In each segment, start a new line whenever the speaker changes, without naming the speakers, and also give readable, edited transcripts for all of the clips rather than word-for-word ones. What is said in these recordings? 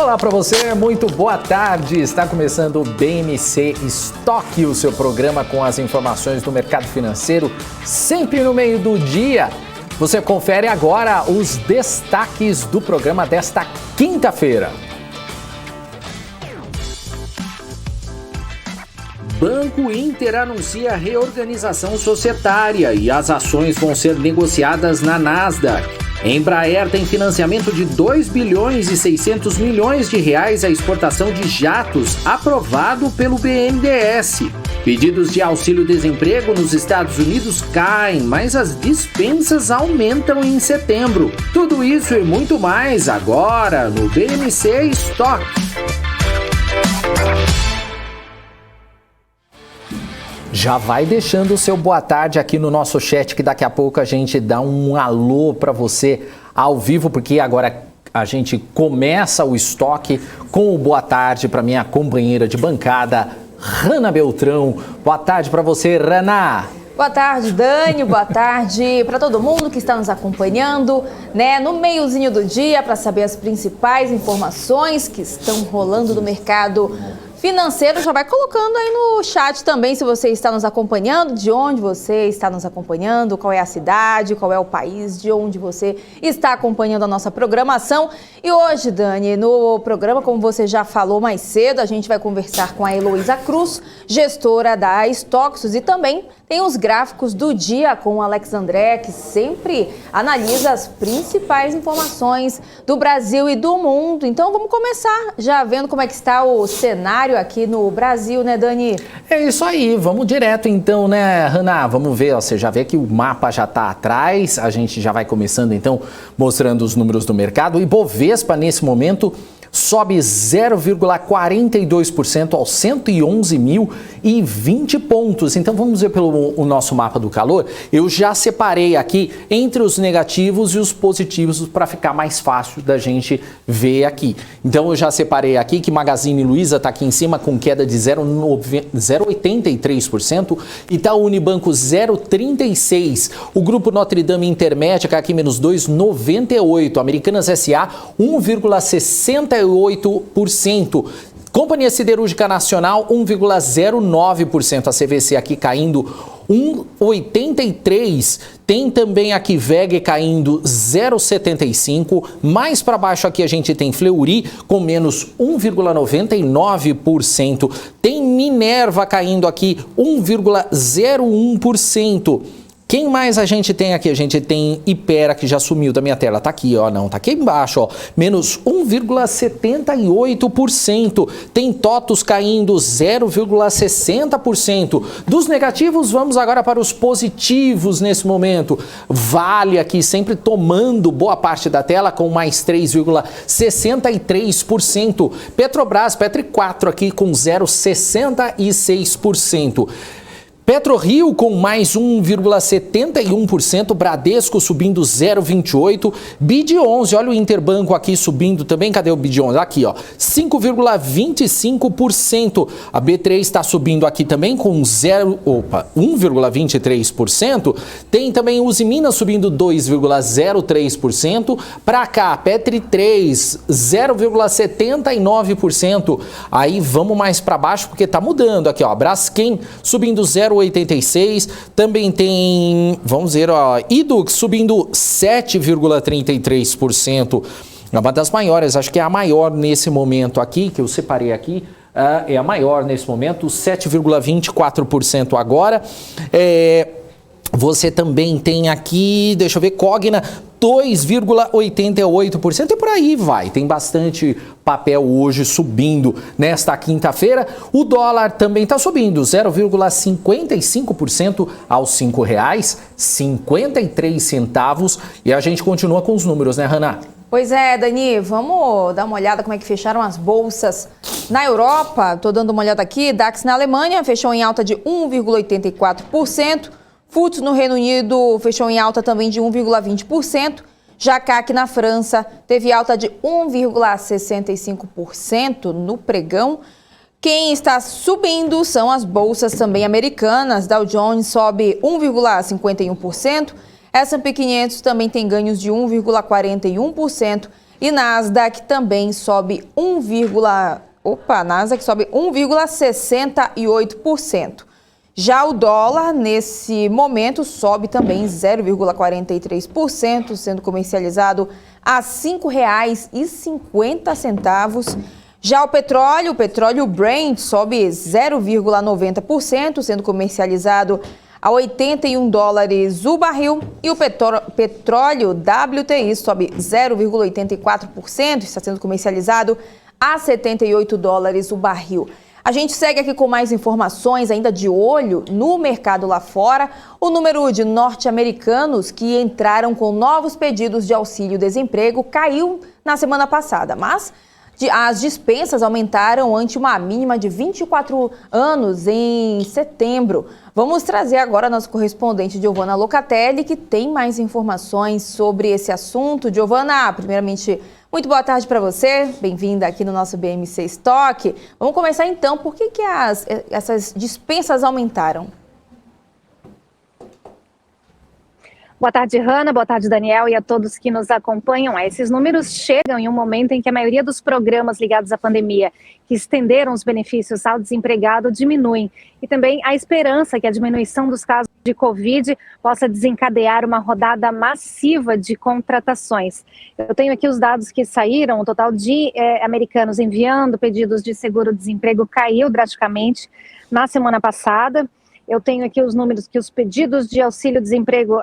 Olá para você, muito boa tarde. Está começando o BMC Stock, o seu programa com as informações do mercado financeiro, sempre no meio do dia. Você confere agora os destaques do programa desta quinta-feira. Banco Inter anuncia reorganização societária e as ações vão ser negociadas na Nasdaq. Embraer tem financiamento de 2 bilhões e 600 milhões de reais à exportação de jatos, aprovado pelo BNDES. Pedidos de auxílio-desemprego nos Estados Unidos caem, mas as dispensas aumentam em setembro. Tudo isso e muito mais agora no BMC Stock. Já vai deixando o seu boa tarde aqui no nosso chat, que daqui a pouco a gente dá um alô para você ao vivo, porque agora a gente começa o estoque com o boa tarde para minha companheira de bancada, Rana Beltrão. Boa tarde para você, Rana.
Boa tarde, Dani. Boa tarde para todo mundo que está nos acompanhando, né, no meiozinho do dia, para saber as principais informações que estão rolando no mercado financeiro. Já vai colocando aí no chat também se você está nos acompanhando, de onde você está nos acompanhando, qual é a cidade, qual é o país, de onde você está acompanhando a nossa programação. E hoje, Dani, no programa, como você já falou mais cedo, a gente vai conversar com a Heloísa Cruz, gestora da Stoxos, e também tem os gráficos do dia com o Alex André, que sempre analisa as principais informações do Brasil e do mundo. Então vamos começar já vendo como é que está o cenário aqui no Brasil, né, Dani?
É isso aí, vamos direto então, né, Rana? Vamos ver, ó, você já vê que o mapa já está atrás, a gente já vai começando então mostrando os números do mercado. O Ibovespa nesse momento sobe 0,42% aos 111.020 pontos. Então vamos ver pelo o nosso mapa do calor. Eu já separei aqui entre os negativos e os positivos para ficar mais fácil da gente ver aqui. Então eu já separei aqui que Magazine Luiza está aqui em cima com queda de 0,83%, Itaú Unibanco 0,36%, o Grupo Notre Dame Intermédica aqui menos 2,98%, Americanas S.A. 1,68%, Companhia Siderúrgica Nacional 1,09%, a CVC aqui caindo 1,83%, tem também aqui VEG caindo 0,75%, mais para baixo aqui a gente tem Fleury com menos 1,99%, tem Minerva caindo aqui 1,01%. Quem mais a gente tem aqui? A gente tem Hypera, que já sumiu da minha tela. Tá aqui, ó. Não, tá aqui embaixo, ó. Menos 1,78%. Tem TOTUS caindo 0,60%. Dos negativos, vamos agora para os positivos nesse momento. Vale aqui sempre tomando boa parte da tela com mais 3,63%. Petrobras, Petri 4 aqui com 0,66%. PetroRio com mais 1,71%, Bradesco subindo 0,28%, BID11, olha o Interbanco aqui subindo também, cadê o BID11? Aqui, ó, 5,25%, a B3 está subindo aqui também com 1,23%, tem também Usiminas subindo 2,03%, para cá, Petri 3, 0,79%, aí vamos mais para baixo porque tá mudando aqui, ó, Braskem subindo 0,86%, também tem, vamos ver, ó, Idux subindo 7,33%, é uma das maiores, acho que é a maior nesse momento aqui, que eu separei aqui, é a maior nesse momento, 7,24% agora. Você também tem aqui, deixa eu ver, Cogna 2,88% e por aí vai. Tem bastante papel hoje subindo nesta quinta-feira. O dólar também está subindo 0,55% aos R$ 5,53. E a gente continua com os números, né, Rana?
Pois é, Dani, vamos dar uma olhada como é que fecharam as bolsas na Europa. Estou dando uma olhada aqui, DAX na Alemanha fechou em alta de 1,84%. FTSE no Reino Unido fechou em alta também de 1,20%. Já CAC na França teve alta de 1,65% no pregão. Quem está subindo são as bolsas também americanas. Dow Jones sobe 1,51%. S&P 500 também tem ganhos de 1,41%. E Nasdaq também sobe Nasdaq sobe 1,68%. Já o dólar, nesse momento, sobe também 0,43%, sendo comercializado a R$ 5,50. Já o petróleo Brent sobe 0,90%, sendo comercializado a $81 o barril, e o petróleo WTI sobe 0,84%, está sendo comercializado a $78 o barril. A gente segue aqui com mais informações, ainda de olho no mercado lá fora. O número de norte-americanos que entraram com novos pedidos de auxílio-desemprego caiu na semana passada, mas as dispensas aumentaram ante uma mínima de 24 anos em setembro. Vamos trazer agora nosso correspondente Giovana Locatelli, que tem mais informações sobre esse assunto. Giovana, primeiramente, muito boa tarde para você. Bem-vinda aqui no nosso BMC Stock. Vamos começar então. Por que essas dispensas aumentaram?
Boa tarde, Hanna. Boa tarde, Daniel, e a todos que nos acompanham. Esses números chegam em um momento em que a maioria dos programas ligados à pandemia, que estenderam os benefícios ao desempregado, diminuem. E também a esperança que a diminuição dos casos de Covid possa desencadear uma rodada massiva de contratações. Eu tenho aqui os dados que saíram. O total de americanos enviando pedidos de seguro-desemprego caiu drasticamente na semana passada. Eu tenho aqui os números que os pedidos de auxílio-desemprego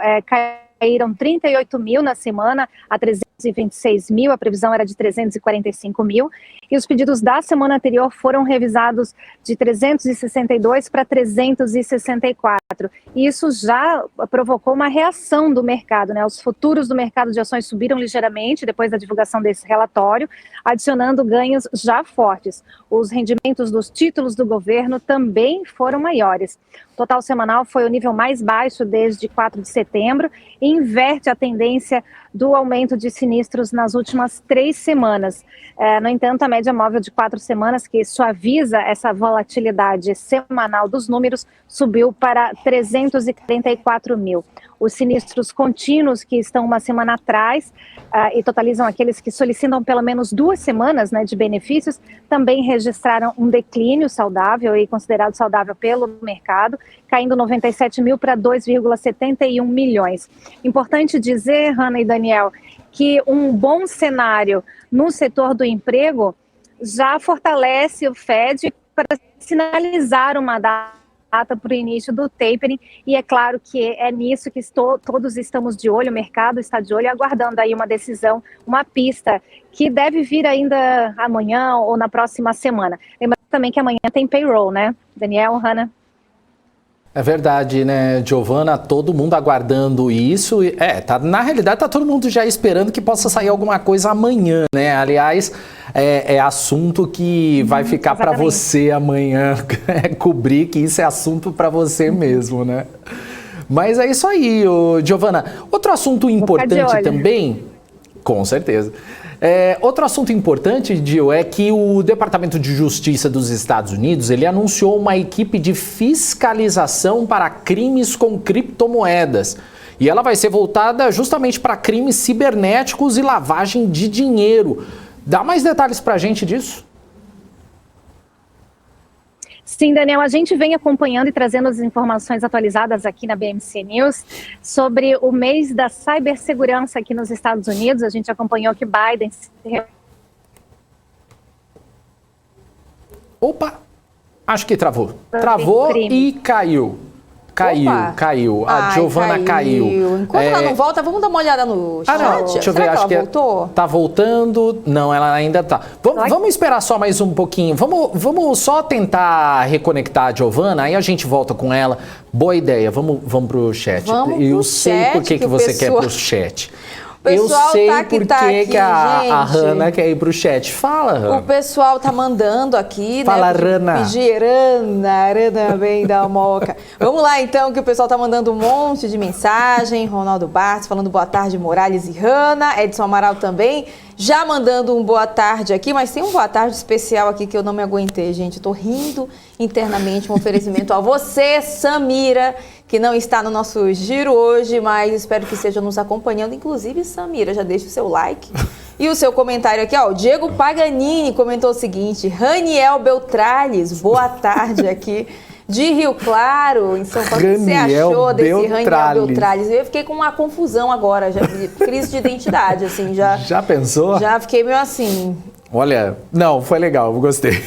caíram 38 mil na semana a 326 mil, a previsão era de 345 mil, e os pedidos da semana anterior foram revisados de 362 para 364. E isso já provocou uma reação do mercado, né? Os futuros do mercado de ações subiram ligeiramente depois da divulgação desse relatório, adicionando ganhos já fortes. Os rendimentos dos títulos do governo também foram maiores. O total semanal foi o nível mais baixo desde 4 de setembro e inverte a tendência do aumento de sinistros nas últimas 3 semanas. No entanto, a média móvel de 4 semanas, que suaviza essa volatilidade semanal dos números, subiu para 344 mil. Os sinistros contínuos, que estão uma semana atrás e totalizam aqueles que solicitam pelo menos 2 semanas, né, de benefícios, também registraram um declínio saudável e considerado saudável pelo mercado, caindo 97 mil para 2,71 milhões. Importante dizer, Hanna e Daniel, que um bom cenário no setor do emprego já fortalece o Fed para sinalizar uma data para o início do tapering, e é claro que é nisso que todos estamos de olho, o mercado está de olho, aguardando aí uma decisão, uma pista que deve vir ainda amanhã ou na próxima semana. Lembrando também que amanhã tem payroll, né? Daniel, Hanna?
É verdade, né, Giovana? Todo mundo aguardando isso. Na realidade, tá todo mundo já esperando que possa sair alguma coisa amanhã, né? Aliás, é assunto que vai ficar para você amanhã cobrir, que isso é assunto para você mesmo, né? Mas é isso aí, Giovana. Outro assunto importante também, com certeza. Outro assunto importante, Gil, é que o Departamento de Justiça dos Estados Unidos, ele anunciou uma equipe de fiscalização para crimes com criptomoedas. E ela vai ser voltada justamente para crimes cibernéticos e lavagem de dinheiro. Dá mais detalhes para a gente disso?
Sim, Daniel, a gente vem acompanhando e trazendo as informações atualizadas aqui na BMC News sobre o mês da cibersegurança aqui nos Estados Unidos. A gente acompanhou que Biden...
Opa, acho que travou. Travou e caiu. Caiu. A Giovana caiu.
Enquanto ela não volta, vamos dar uma olhada no chat.
Não, deixa eu ver, acho que voltou? Tá voltando. Não, ela ainda tá. Vamos esperar só mais um pouquinho. Vamos só tentar reconectar a Giovana, aí a gente volta com ela. Boa ideia, vamos pro chat. Eu sei por que você quer pro chat. Eu sei por que a Hanna quer ir pro chat. Fala, Hanna.
O pessoal tá mandando aqui,
Fala, Hanna.
Rana bem da moca. Vamos lá, então, que o pessoal tá mandando um monte de mensagem. Ronaldo Bartos falando boa tarde, Morales e Hanna. Edson Amaral também, já mandando um boa tarde aqui. Mas tem um boa tarde especial aqui que eu não me aguentei, gente. Eu tô rindo internamente. Um oferecimento a você, Samira, que não está no nosso giro hoje, mas espero que esteja nos acompanhando. Inclusive, Samira, já deixa o seu like E o seu comentário aqui, ó, o Diego Paganini comentou o seguinte: Raniel Beltrales, boa tarde aqui de Rio Claro, em São Paulo. O que você achou desse Raniel Beltrales? Eu fiquei com uma confusão agora, já crise de identidade, assim, já.
Já pensou?
Já fiquei meio assim.
Olha, não, foi legal, eu gostei.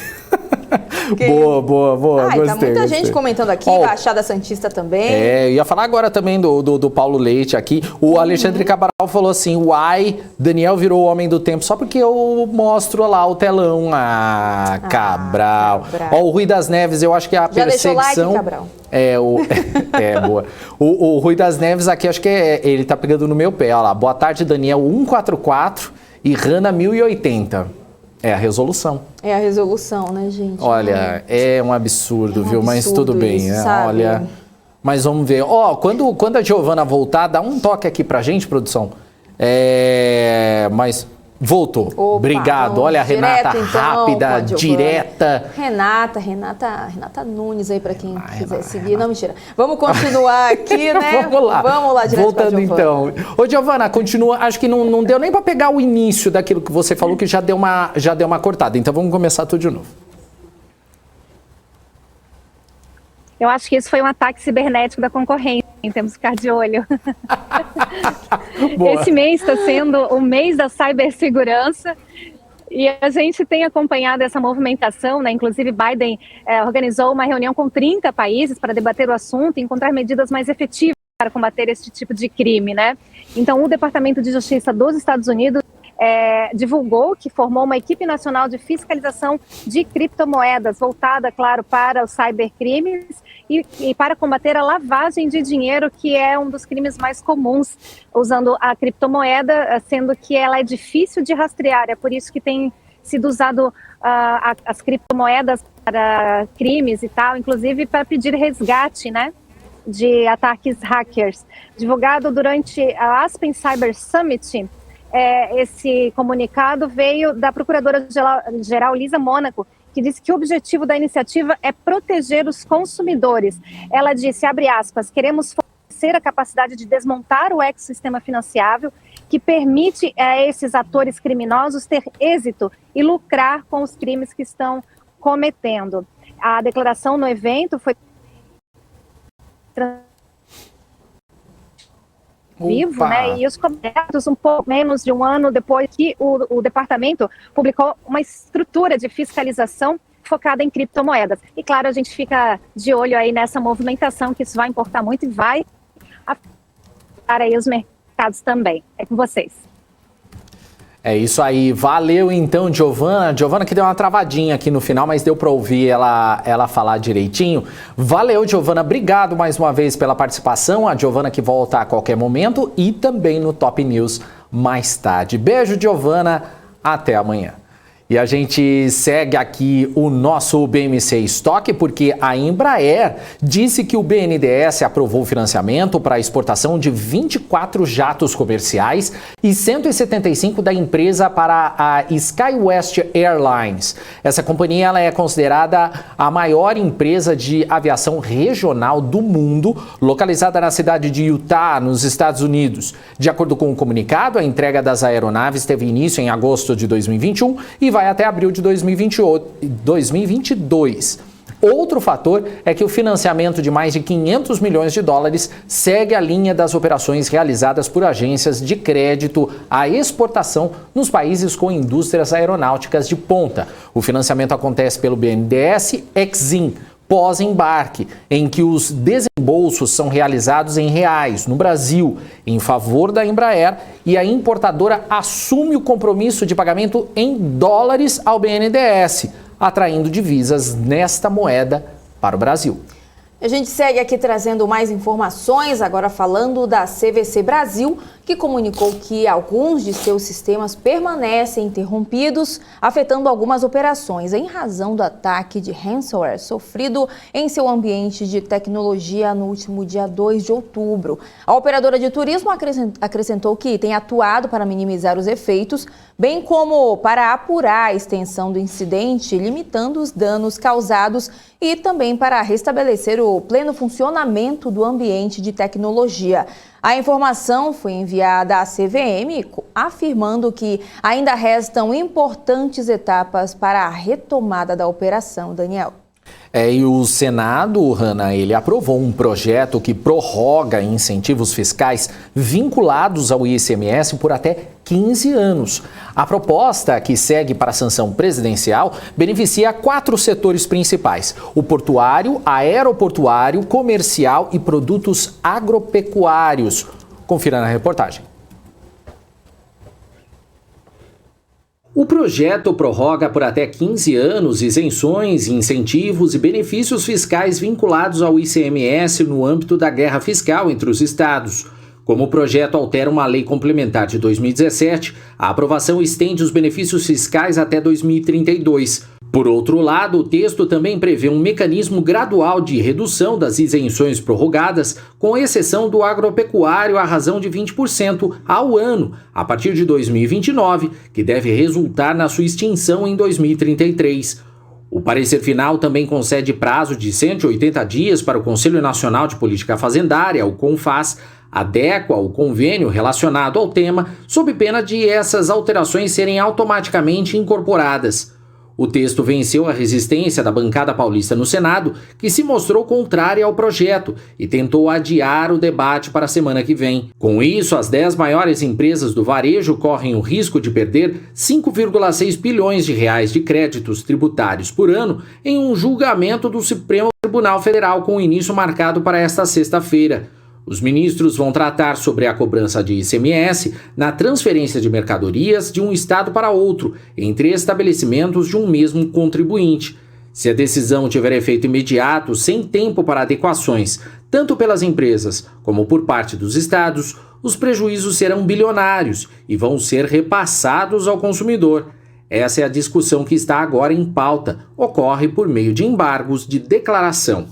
Boa, gostei.
Tá muita gente comentando aqui, Baixada Santista também.
Ia falar agora também do Paulo Leite aqui. O Alexandre Cabral falou assim, uai, Daniel virou o homem do tempo só porque eu mostro lá o telão. Cabral. O Rui das Neves, eu acho que é a perseguição...
Já deixou like, Cabral?
Boa. O Rui das Neves aqui, acho que ele tá pegando no meu pé, olha lá. Boa tarde, Daniel 144 e Rana 1080. É a resolução.
É a resolução, né, gente?
Olha, é um absurdo, viu? Mas tudo bem,
isso,
né?
Sabe?
Olha, mas vamos ver. Quando a Giovana voltar, dá um toque aqui pra gente, produção. Mas voltou.
Opa,
obrigado. Olha a Renata
direto, então,
direta.
Renata Nunes aí pra quem quiser seguir. Não, mentira. Vamos continuar aqui, né? Vamos lá direto.
Voltando então. Ô, Giovana, continua. Acho que não deu nem pra pegar o início daquilo que você falou, que já deu uma cortada. Então vamos começar tudo de novo.
Eu acho que isso foi um ataque cibernético da concorrência, temos que ficar de olho. Esse mês está sendo o mês da cibersegurança e a gente tem acompanhado essa movimentação, né? Inclusive Biden organizou uma reunião com 30 países para debater o assunto e encontrar medidas mais efetivas para combater esse tipo de crime, né? Então o Departamento de Justiça dos Estados Unidos divulgou que formou uma equipe nacional de fiscalização de criptomoedas, voltada, claro, para os cybercrimes e para combater a lavagem de dinheiro, que é um dos crimes mais comuns, usando a criptomoeda, sendo que ela é difícil de rastrear, é por isso que tem sido usado as criptomoedas para crimes e tal, inclusive para pedir resgate, né, de ataques hackers. Divulgado durante a Aspen Cyber Summit, esse comunicado veio da Procuradora-Geral Lisa Mônaco, que disse que o objetivo da iniciativa é proteger os consumidores. Ela disse, abre aspas, queremos fortalecer a capacidade de desmontar o ecossistema financiável que permite a esses atores criminosos ter êxito e lucrar com os crimes que estão cometendo. A declaração no evento foi vivo, né? E os comentários um pouco menos de um ano depois que o departamento publicou uma estrutura de fiscalização focada em criptomoedas. E claro, a gente fica de olho aí nessa movimentação, que isso vai importar muito e vai afetar aí os mercados também. É com vocês.
É isso aí, valeu então, Giovana. Giovana que deu uma travadinha aqui no final, mas deu para ouvir ela falar direitinho. Valeu, Giovana, obrigado mais uma vez pela participação. A Giovana que volta a qualquer momento e também no Top News mais tarde. Beijo, Giovana, até amanhã. E a gente segue aqui o nosso BMC Estoque, porque a Embraer disse que o BNDES aprovou o financiamento para a exportação de 24 jatos comerciais e 175 da empresa para a SkyWest Airlines. Essa companhia ela é considerada a maior empresa de aviação regional do mundo, localizada na cidade de Utah, nos Estados Unidos. De acordo com o comunicado, a entrega das aeronaves teve início em agosto de 2021 e vai até abril de 2022. Outro fator é que o financiamento de mais de 500 milhões de dólares segue a linha das operações realizadas por agências de crédito à exportação nos países com indústrias aeronáuticas de ponta. O financiamento acontece pelo BNDES Exim, pós-embarque, em que os desembolsos são realizados em reais no Brasil, em favor da Embraer, e a importadora assume o compromisso de pagamento em dólares ao BNDES, atraindo divisas nesta moeda para o Brasil.
A gente segue aqui trazendo mais informações, agora falando da CVC Brasil, que comunicou que alguns de seus sistemas permanecem interrompidos, afetando algumas operações em razão do ataque de ransomware sofrido em seu ambiente de tecnologia no último dia 2 de outubro. A operadora de turismo acrescentou que tem atuado para minimizar os efeitos, bem como para apurar a extensão do incidente, limitando os danos causados e também para restabelecer o pleno funcionamento do ambiente de tecnologia. A informação foi enviada à CVM, afirmando que ainda restam importantes etapas para a retomada da operação. Daniel.
E o Senado, Hanna, ele aprovou um projeto que prorroga incentivos fiscais vinculados ao ICMS por até 15 anos. A proposta, que segue para a sanção presidencial, beneficia 4 setores principais: o portuário, aeroportuário, comercial e produtos agropecuários. Confira na reportagem.
O projeto prorroga por até 15 anos isenções, incentivos e benefícios fiscais vinculados ao ICMS no âmbito da guerra fiscal entre os estados. Como o projeto altera uma lei complementar de 2017, a aprovação estende os benefícios fiscais até 2032. Por outro lado, o texto também prevê um mecanismo gradual de redução das isenções prorrogadas, com exceção do agropecuário à razão de 20% ao ano, a partir de 2029, que deve resultar na sua extinção em 2033. O parecer final também concede prazo de 180 dias para o Conselho Nacional de Política Fazendária, o CONFAS, adequa o convênio relacionado ao tema, sob pena de essas alterações serem automaticamente incorporadas. O texto venceu a resistência da bancada paulista no Senado, que se mostrou contrária ao projeto e tentou adiar o debate para a semana que vem. Com isso, as 10 maiores empresas do varejo correm o risco de perder 5,6 bilhões de reais de créditos tributários por ano em um julgamento do Supremo Tribunal Federal com início marcado para esta sexta-feira. Os ministros vão tratar sobre a cobrança de ICMS na transferência de mercadorias de um estado para outro, entre estabelecimentos de um mesmo contribuinte. Se a decisão tiver efeito imediato, sem tempo para adequações, tanto pelas empresas como por parte dos estados, os prejuízos serão bilionários e vão ser repassados ao consumidor. Essa é a discussão que está agora em pauta. Ocorre por meio de embargos de declaração.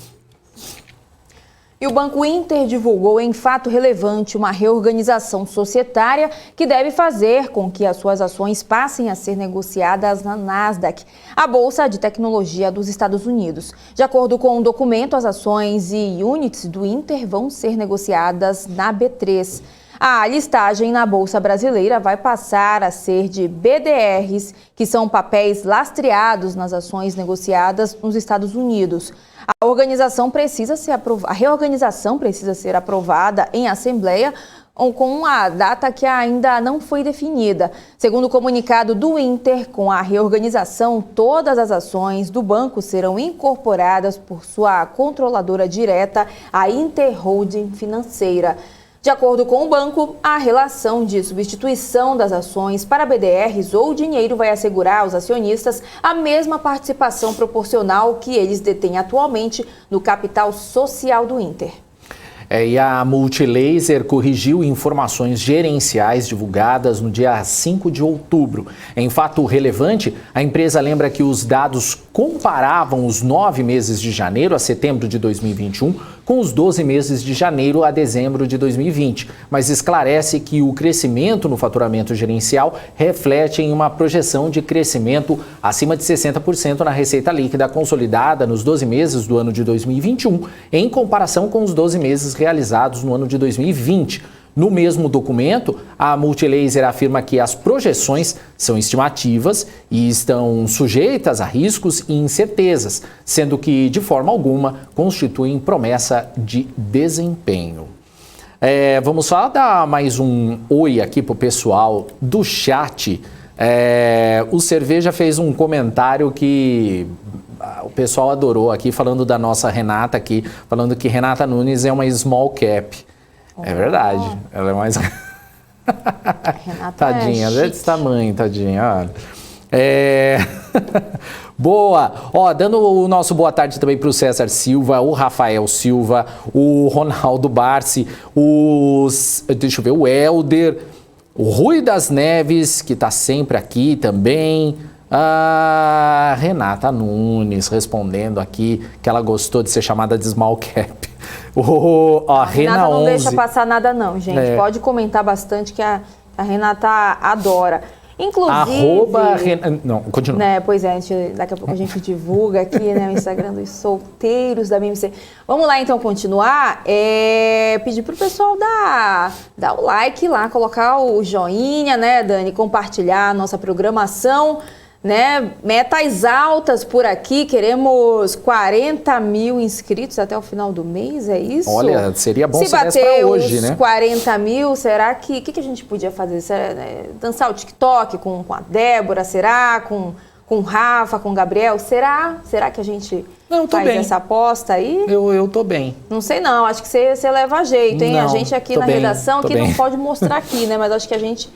E o Banco Inter divulgou em fato relevante uma reorganização societária que deve fazer com que as suas ações passem a ser negociadas na Nasdaq, a Bolsa de Tecnologia dos Estados Unidos. De acordo com o documento, as ações e units do Inter vão ser negociadas na B3. A listagem na Bolsa Brasileira vai passar a ser de BDRs, que são papéis lastreados nas ações negociadas nos Estados Unidos. A reorganização precisa ser aprovada em assembleia com uma data que ainda não foi definida. Segundo o comunicado do Inter, com a reorganização, todas as ações do banco serão incorporadas por sua controladora direta, a Inter Holding Financeira. De acordo com o banco, a relação de substituição das ações para BDRs ou dinheiro vai assegurar aos acionistas a mesma participação proporcional que eles detêm atualmente no capital social do Inter.
E a Multilaser corrigiu informações gerenciais divulgadas no dia 5 de outubro. Em fato relevante, a empresa lembra que os dados comparavam os 9 meses de janeiro a setembro de 2021 com os 12 meses de janeiro a dezembro de 2020, mas esclarece que o crescimento no faturamento gerencial reflete em uma projeção de crescimento acima de 60% na receita líquida consolidada nos 12 meses do ano de 2021, em comparação com os 12 meses realizados no ano de 2020. No mesmo documento, a Multilaser afirma que as projeções são estimativas e estão sujeitas a riscos e incertezas, sendo que, de forma alguma, constituem promessa de desempenho. Vamos só dar mais um oi aqui para o pessoal do chat. O Cerveja fez um comentário que o pessoal adorou aqui, falando da nossa Renata aqui, falando que Renata Nunes é uma small cap. É verdade, ela é mais...
Renata
tadinha,
é
desse tamanho, tadinha. Boa! Dando o nosso boa tarde também para o César Silva, o Rafael Silva, o Ronaldo Barci, o Helder, o Rui das Neves, que está sempre aqui também. A Renata Nunes respondendo aqui que ela gostou de ser chamada de small cap. A
Renata não
11.
deixa passar nada não, gente. Pode comentar bastante que a Renata adora. Inclusive...
Não, continua.
Né, pois é, daqui a pouco a gente divulga aqui, né, o Instagram dos solteiros da BMC. Vamos lá, então, continuar. Pedir pro pessoal dar o like lá, colocar o joinha, né, Dani? Compartilhar a nossa programação, né? Metas altas por aqui, queremos 40 mil inscritos até o final do mês, é isso?
Olha, seria bom
se bater
pra hoje, né?
40 mil, será que... O que a gente podia fazer? Dançar o TikTok com a Débora, será? Com o Rafa, com o Gabriel, será? Será que a gente faz essa aposta aí?
Eu tô bem.
Não sei não, acho que você leva jeito, hein?
Não,
a gente aqui na redação, que não pode mostrar aqui, né? Mas acho que a gente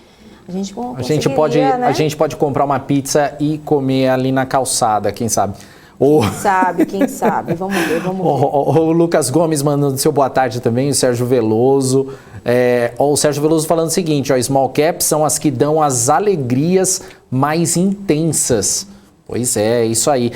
pode comprar uma pizza e comer ali na calçada, quem sabe? Quem sabe? Vamos ver.
O Lucas Gomes mandando seu boa tarde também, o Sérgio Veloso. O Sérgio Veloso falando o seguinte, small caps são as que dão as alegrias mais intensas. Pois é, isso aí.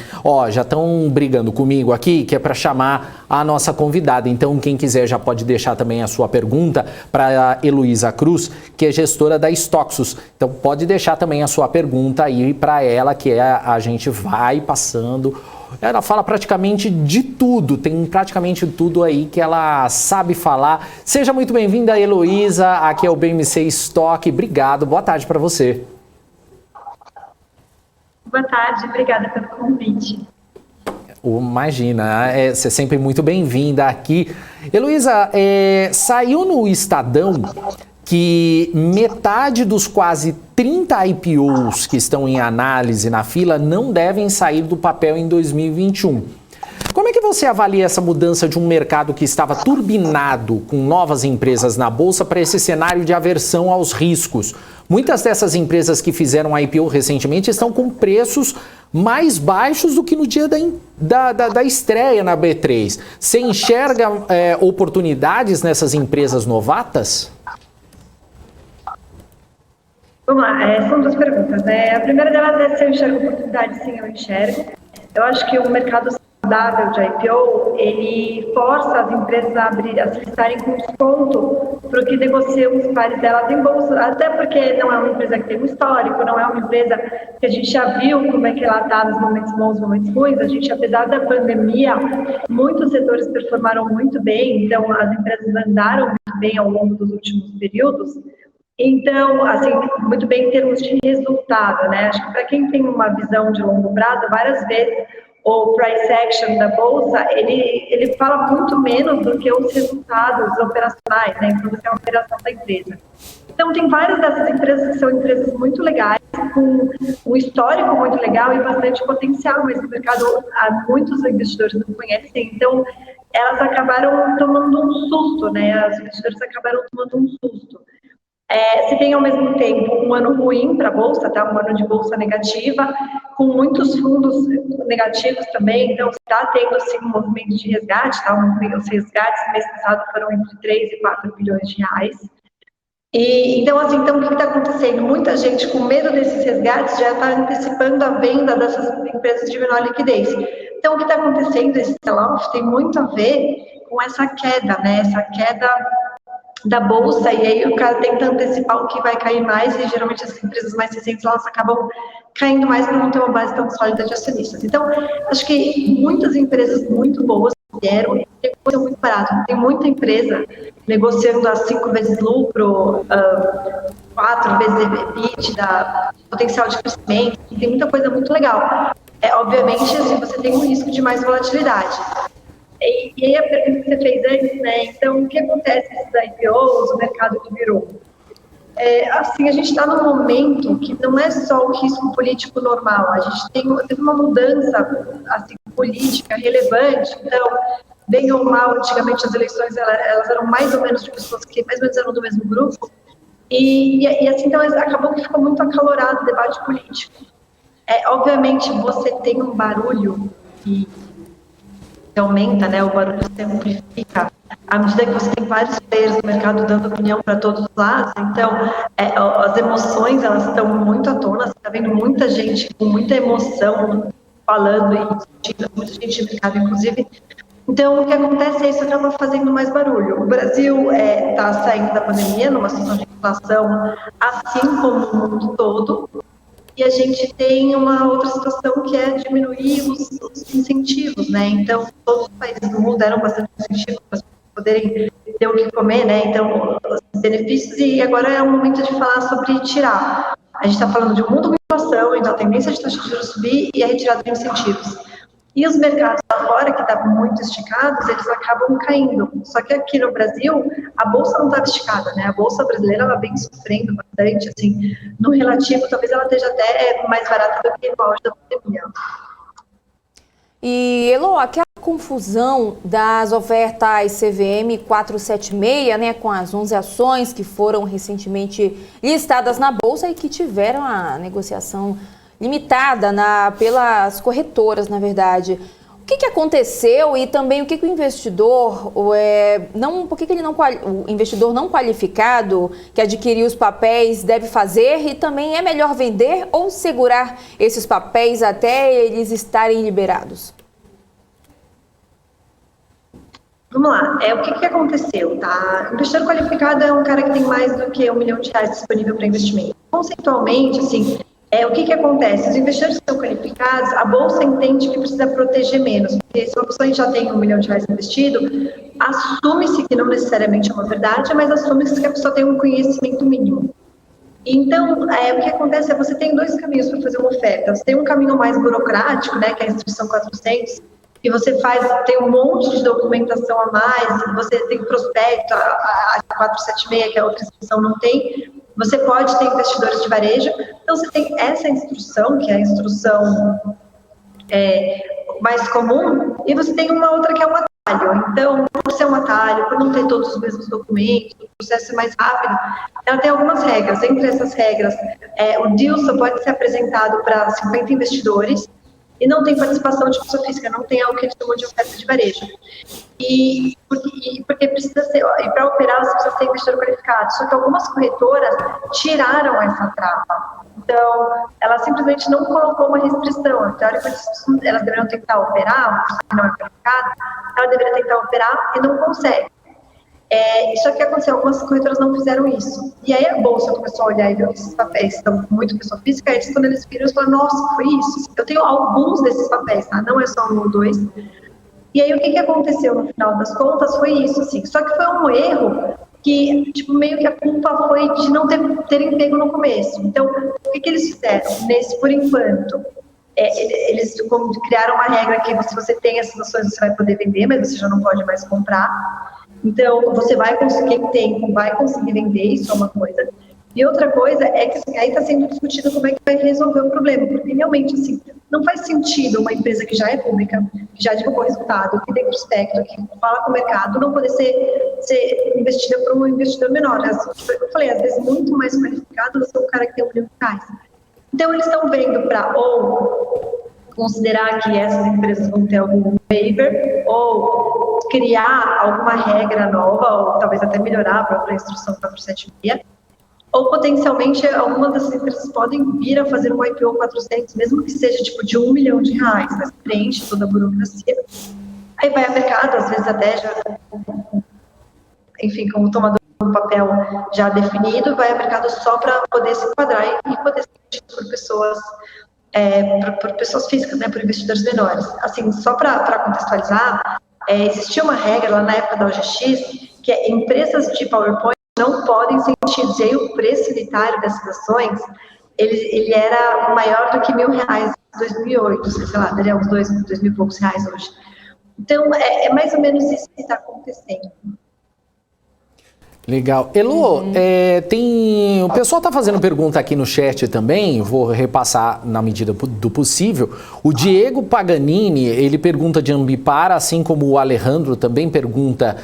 Já estão brigando comigo aqui, que é para chamar a nossa convidada. Então, quem quiser já pode deixar também a sua pergunta para a Heloísa Cruz, que é gestora da Stoxus. Então, pode deixar também a sua pergunta aí para ela, que a gente vai passando. Ela fala praticamente de tudo, tem praticamente tudo aí que ela sabe falar. Seja muito bem-vinda, Heloísa. Aqui é o BMC Stock. Obrigado, boa tarde para você.
Boa tarde, obrigada pelo convite.
Imagina, você é sempre muito bem-vinda aqui. Heloísa, saiu no Estadão que metade dos quase 30 IPOs que estão em análise na fila não devem sair do papel em 2021. Como é que você avalia essa mudança de um mercado que estava turbinado com novas empresas na Bolsa para esse cenário de aversão aos riscos? Muitas dessas empresas que fizeram a IPO recentemente estão com preços mais baixos do que no dia da estreia na B3. Você enxerga oportunidades nessas empresas novatas?
Vamos lá, são duas perguntas, né? A primeira delas é se eu enxergo oportunidade. Sim, eu enxergo. Eu acho que o mercado saudável de IPO, ele força as empresas a se listarem com desconto para o que negociam os pares delas em bolsa, até porque não é uma empresa que tem um histórico, não é uma empresa que a gente já viu como é que ela está nos momentos bons, nos momentos ruins. A gente, apesar da pandemia, muitos setores performaram muito bem, então as empresas andaram muito bem ao longo dos últimos períodos. Então, assim, muito bem em termos de resultado, né? Acho que para quem tem uma visão de longo prazo, várias vezes o price action da bolsa, ele fala muito menos do que os resultados operacionais, né? Então, você é uma operação da empresa. Então, tem várias dessas empresas que são empresas muito legais, com um histórico muito legal e bastante potencial, mas no mercado muitos investidores não conhecem. Então, elas acabaram tomando um susto, né? Os investidores acabaram tomando um susto. Se tem ao mesmo tempo um ano ruim para a Bolsa, tá? Um ano de Bolsa negativa, com muitos fundos negativos também, então está tendo sim um movimento de resgate, tá? Os resgates no mês passado foram entre 3 e 4 bilhões de reais. Então, o que está acontecendo? Muita gente com medo desses resgates já está antecipando a venda dessas empresas de menor liquidez. Então, o que está acontecendo, esse sell-off, tem muito a ver com essa queda, né? Essa queda da bolsa, e aí o cara tenta antecipar o que vai cair mais, e geralmente as empresas mais recentes, elas acabam caindo mais para não ter uma base tão sólida de acionistas. Então, acho que muitas empresas muito boas vieram e negociam muito barato. Tem muita empresa negociando a 5 vezes lucro, 4 vezes EBITDA, potencial de crescimento, tem muita coisa muito legal. Obviamente, assim, você tem um risco de mais volatilidade. E aí a pergunta que você fez antes, né? Então, o que acontece com esses IPOs, o mercado que virou? Assim, a gente está num momento que não é só o risco político normal, a gente teve uma mudança assim, política relevante. Então, bem ou mal, antigamente as eleições elas eram mais ou menos de pessoas que mais ou menos eram do mesmo grupo, e assim, então acabou que ficou muito acalorado o debate político. Obviamente, você tem um barulho que aumenta, né? O barulho se amplifica à medida que você tem vários players no mercado dando opinião para todos os lados. Então, as emoções, elas estão muito à tona. Você está vendo muita gente com muita emoção falando e discutindo, muita gente no mercado, inclusive Então, o que acontece é isso acaba fazendo mais barulho. O Brasil está saindo da pandemia numa situação de inflação, assim como o mundo todo, e a gente tem uma outra situação que é diminuir os incentivos, né? Então, todos os países do mundo deram bastante incentivo para as pessoas poderem ter o que comer, né? Então, os benefícios, e agora é o momento de falar sobre tirar. A gente está falando de um mundo com inflação, então a tendência de taxa de juros subir e a retirada de incentivos. E os mercados lá fora, que estavam muito esticados, eles acabam caindo. Só que aqui no Brasil, a bolsa não estava esticada, né? A bolsa brasileira, ela vem sofrendo bastante, assim, no relativo, talvez ela esteja até mais barata do que no auge da pandemia.
E, Elo, aquela confusão das ofertas CVM 476, né, com as 11 ações que foram recentemente listadas na Bolsa e que tiveram a negociação limitada pelas corretoras, na verdade. O que aconteceu e também o que o investidor, por que o investidor não qualificado que adquiriu os papéis deve fazer, e também é melhor vender ou segurar esses papéis até eles estarem liberados?
Vamos lá, o que aconteceu, tá? O investidor qualificado é um cara que tem mais do que R$1 milhão disponível para investimento. Conceitualmente, assim, o que acontece? Os investidores que são qualificados, a Bolsa entende que precisa proteger menos, porque se uma pessoa já tem R$1 milhão investido, assume-se que não necessariamente é uma verdade, mas assume-se que a pessoa tem um conhecimento mínimo. Então, o que acontece é que você tem dois caminhos para fazer uma oferta. Você tem um caminho mais burocrático, né, que é a instrução 400, e você tem um monte de documentação a mais, você tem prospecto, a 476, que a outra instituição não tem, você pode ter investidores de varejo, então você tem essa instrução, que é a instrução mais comum, e você tem uma outra que é um atalho. Então, por ser um atalho, por não ter todos os mesmos documentos, o processo é mais rápido, ela tem algumas regras. Entre essas regras, o deal só pode ser apresentado para 50 investidores, e não tem participação de pessoa física, não tem algo que eles chamam de oferta de varejo. Porque precisa ser, e para operar você precisa ser investidor qualificado, só que algumas corretoras tiraram essa trava. Então, ela simplesmente não colocou uma restrição. Teoricamente, elas deveriam tentar operar, se não é qualificado, ela deveria tentar operar e não consegue. Só que aconteceu, algumas corretoras não fizeram isso. E aí a Bolsa começou a olhar e viu que esses papéis estão muito pessoa física, e quando eles viram, eles falaram, nossa, foi isso. Eu tenho alguns desses papéis, tá? Não é só um ou dois. E aí o que aconteceu no final das contas foi isso, assim. Só que foi um erro que, tipo, meio que a culpa foi de não terem pego no começo. Então, o que eles fizeram? Por enquanto, eles criaram uma regra que se você tem essas ações, você vai poder vender, mas você já não pode mais comprar. Então, você vai conseguir, vai conseguir vender, isso é uma coisa. E outra coisa é que assim, aí está sendo discutido como é que vai resolver o problema, porque realmente, assim, não faz sentido uma empresa que já é pública, que já divulgou resultado, que tem prospecto, que fala com o mercado, não poder ser investida por um investidor menor. Eu falei, às vezes, muito mais qualificado do que um cara que tem R$1 milhão. Então, eles estão vendo para ou considerar que essas empresas vão ter algum waiver, ou criar alguma regra nova, ou talvez até melhorar a própria instrução 476, ou potencialmente algumas dessas empresas podem vir a fazer um IPO 400, mesmo que seja tipo de R$1 milhão, mas preenche toda a burocracia. Aí vai a mercado, às vezes até já, enfim, como tomador de um papel já definido, vai a mercado só para poder se enquadrar e poder ser investido por pessoas por pessoas físicas, né, por investidores menores. Assim, só para contextualizar, existia uma regra lá na época da OGX, que empresas de PowerPoint não podem ser emitidas. E aí o preço unitário dessas ações, ele era maior do que R$1.000 em 2008, sei lá, daria uns R$2.000 e poucos hoje. Então, é mais ou menos isso que está acontecendo.
Legal. Elo, o pessoal está fazendo pergunta aqui no chat também, vou repassar na medida do possível. O Diego Paganini, ele pergunta de Ambipar, assim como o Alejandro também pergunta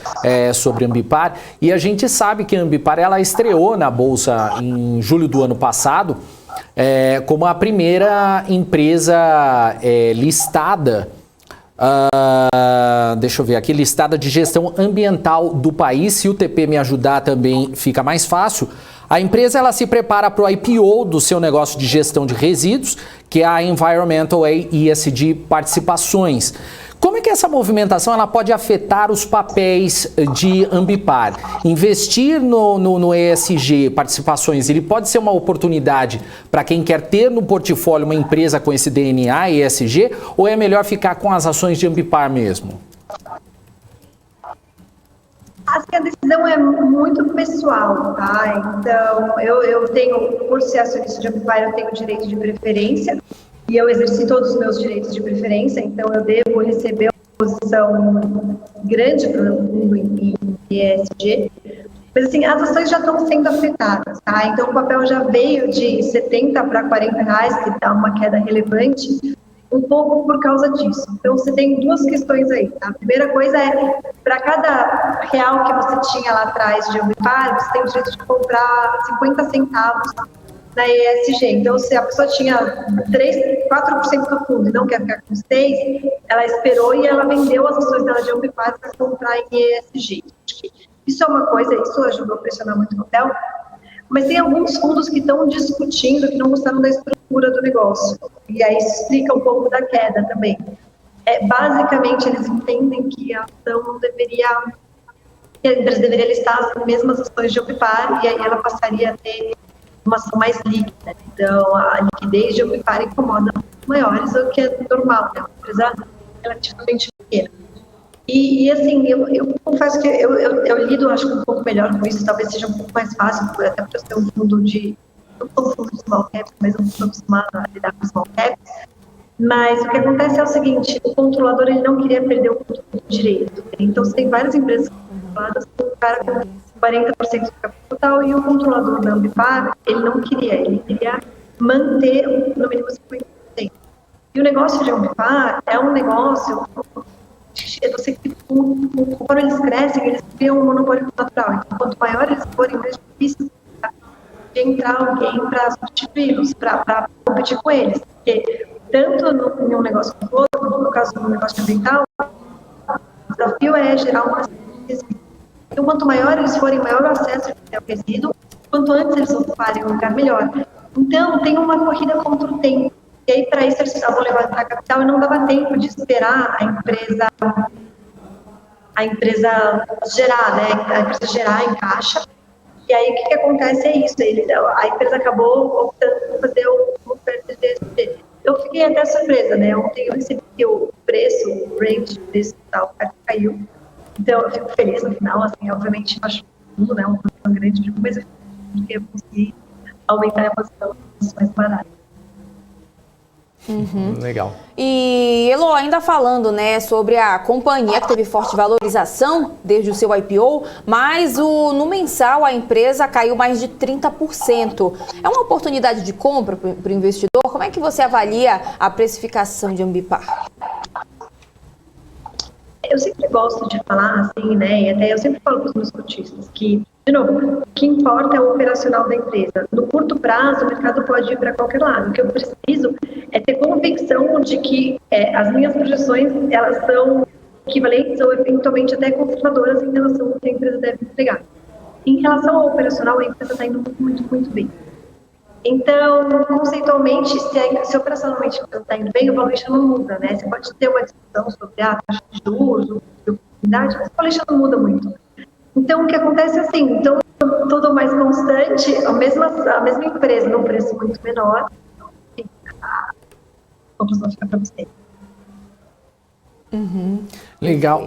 sobre Ambipar. E a gente sabe que a Ambipar, ela estreou na Bolsa em julho do ano passado como a primeira empresa listada, deixa eu ver aqui, listada de gestão ambiental do país. Se o TP me ajudar também fica mais fácil. A empresa ela se prepara para o IPO do seu negócio de gestão de resíduos, que é a Environmental ESG Participações. Como é que essa movimentação ela pode afetar os papéis de Ambipar? Investir no ESG, participações, ele pode ser uma oportunidade para quem quer ter no portfólio uma empresa com esse DNA ESG, ou é melhor ficar com as ações de Ambipar mesmo?
Acho que a decisão é muito pessoal, tá? Então, eu tenho, por ser acionista de Ambipar, eu tenho direito de preferência e eu exerci todos os meus direitos de preferência, então eu devo receber uma posição grande para o mundo em ESG. Mas, assim, as ações já estão sendo afetadas, tá? Então, o papel já veio de 70 para 40 reais, que dá uma queda relevante, um pouco por causa disso. Então, você tem duas questões aí, tá? A primeira coisa é, para cada real que você tinha lá atrás de Ambipar, você tem o direito de comprar 50 centavos na ESG. Então, se a pessoa tinha 4% do fundo e não quer ficar com 6%, ela esperou e ela vendeu as ações dela de Ambipar para comprar em ESG. Isso é uma coisa, isso ajudou a pressionar muito o papel. Mas tem alguns fundos que estão discutindo, que não gostaram da estrutura do negócio. E aí isso explica um pouco da queda também. Basicamente, eles entendem que a ação não deveria... que a empresa deveria listar as mesmas ações de Ambipar, e aí ela passaria a ter uma ação mais líquida. Então, a liquidez de Ambipar incomoda maiores, o que é normal, né? Uma empresa relativamente pequena. E assim, eu confesso que eu lido, acho que um pouco melhor com isso, talvez seja um pouco mais fácil, até porque eu tenho um fundo de... não sou um fundo de small caps, mas eu estou acostumada a lidar com small caps. Mas o que acontece é o seguinte, o controlador ele não queria perder o controle direito. Então, você tem várias empresas controladas com o cara com 40% do capital e o controlador da Ambipar, ele não queria, ele queria manter no mínimo 50%. E o negócio de Ambipar é um negócio... Você, conforme eles crescem, eles criam um monopólio natural. Então, quanto maior eles forem, mais difícil de entrar alguém para substituí-los, para competir com eles. Porque, tanto em um negócio como no outro, no caso do negócio ambiental, o desafio é gerar um acesso de resíduo. Então, quanto maior eles forem, maior o acesso ao resíduo, quanto antes eles ocuparem um lugar, melhor. Então, tem uma corrida contra o tempo. E aí, para isso, eles precisavam levantar capital e não dava tempo de esperar a empresa gerar, né? A empresa gerar em caixa. E aí, o que acontece é isso. A empresa acabou optando por fazer uma oferta de ESG. Eu fiquei até surpresa, né? Ontem eu recebi o preço, o range de preço da oferta caiu. Então, eu fico feliz no final. Assim, obviamente, eu acho tudo, né? Uma posição grande, mas eu fico que eu consegui aumentar a posição mais barata.
Uhum.
Legal.
E, Elo, ainda falando, né, sobre a companhia que teve forte valorização desde o seu IPO, mas no mensal a empresa caiu mais de 30%. É uma oportunidade de compra para o investidor? Como é que você avalia a precificação de Ambipar?
Eu sempre gosto de falar assim, né, e até eu sempre falo para os meus cotistas que, de novo, o que importa é o operacional da empresa. No curto prazo, o mercado pode ir para qualquer lado. O que eu preciso é ter convicção de que as minhas projeções, elas são equivalentes ou eventualmente até conservadoras em relação ao que a empresa deve entregar. Em relação ao operacional, a empresa está indo muito, muito bem. Então, conceitualmente, se operacionalmente está indo bem, o valuation não muda, né? Você pode ter uma discussão sobre a taxa de juros, oportunidade, mas o valuation não muda muito. Então, o que acontece é assim, então, tudo mais constante, a mesma empresa, num preço muito menor, a conclusão fica para você.
Uhum.
Legal.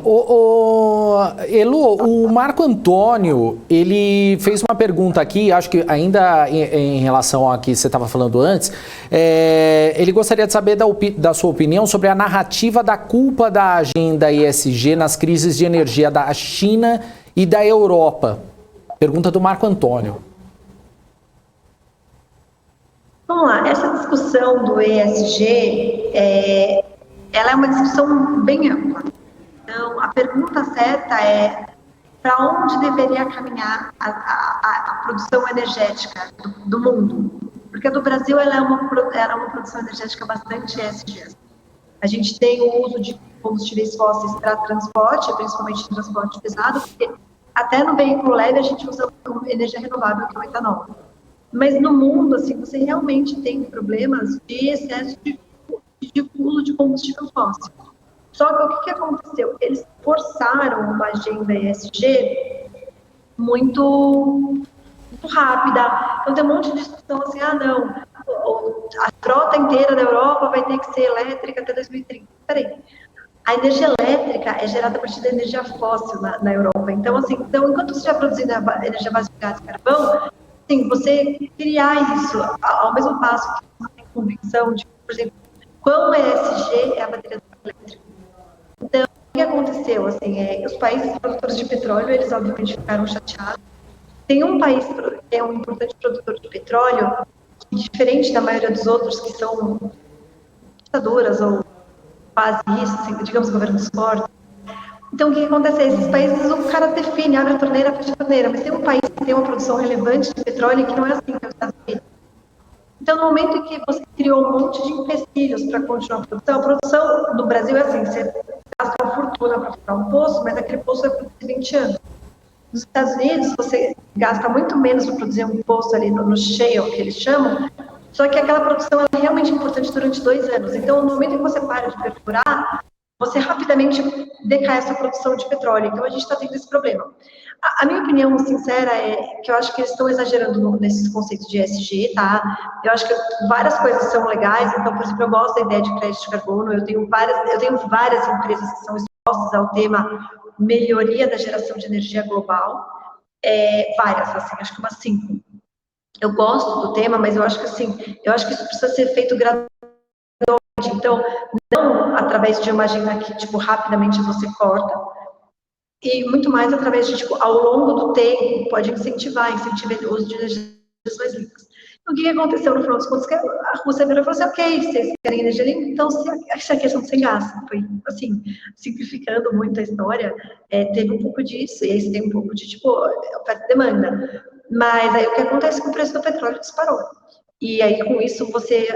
Elo, o Marco Antônio, ele fez uma pergunta aqui, acho que ainda em relação ao que você estava falando antes, ele gostaria de saber da sua opinião sobre a narrativa da culpa da agenda ESG nas crises de energia da China e da Europa. Pergunta do Marco Antônio.
Vamos lá, essa discussão do ESG, ela é uma discussão bem ampla. Então, a pergunta certa é para onde deveria caminhar a produção energética do mundo? Porque a do Brasil ela é uma produção energética bastante ESG. A gente tem o uso de combustíveis fósseis para transporte, principalmente transporte pesado, porque até no veículo leve a gente usa energia renovável, que é o etanol. Mas no mundo, assim, você realmente tem problemas de excesso de uso de combustível fóssil. Só que o que aconteceu? Eles forçaram uma agenda ESG muito rápida. Então tem um monte de discussão assim, não, a frota inteira da Europa vai ter que ser elétrica até 2030. Peraí, a energia elétrica é gerada a partir da energia fóssil na Europa. Então, assim, enquanto você estiver produzindo a energia base de gás e carvão, assim, você criar isso ao mesmo passo que você tem convicção de, por exemplo, quão ESG é a bateria elétrica. Então, o que aconteceu? Assim, os países produtores de petróleo, eles obviamente ficaram chateados. Tem um país que é um importante produtor de petróleo, que, diferente da maioria dos outros, que são ditaduras ou quase isso, assim, digamos, governos fortes. Então, o que acontece? Esses países, o cara define, abre a torneira, fecha a torneira, mas tem um país que tem uma produção relevante de petróleo que não é assim, que é os Estados Unidos. Então, no momento em que você criou um monte de empecilhos para continuar a produção no Brasil é assim, você gasta uma fortuna para furar um poço, mas aquele poço é por 20 anos. Nos Estados Unidos, você gasta muito menos para produzir um poço ali no shale, que eles chamam, só que aquela produção é realmente importante durante 2 anos. Então, no momento em que você para de perfurar, você rapidamente decai essa produção de petróleo. Então, a gente está tendo esse problema. A minha opinião sincera é que eu acho que eles estão exagerando nesses conceitos de ESG, tá? Eu acho que várias coisas são legais. Então, por exemplo, eu gosto da ideia de crédito de carbono. Eu tenho várias empresas que são expostas ao tema melhoria da geração de energia global. Várias, assim, acho que umas 5. Eu gosto do tema, mas eu acho que assim, isso precisa ser feito gradualmente. Então, não através de uma agenda que, tipo, rapidamente você corta, e muito mais através de, tipo, ao longo do tempo, pode incentivar o uso de energias mais limpas. Então, o que aconteceu no final dos contos? A Rússia virou e falou assim, ok, vocês querem energia limpa, então se a questão sem gás. Foi, assim, simplificando muito a história, teve um pouco disso, e aí tem um pouco de, tipo, oferta e demanda. Mas aí o que acontece com o preço do petróleo disparou. E aí, com isso, você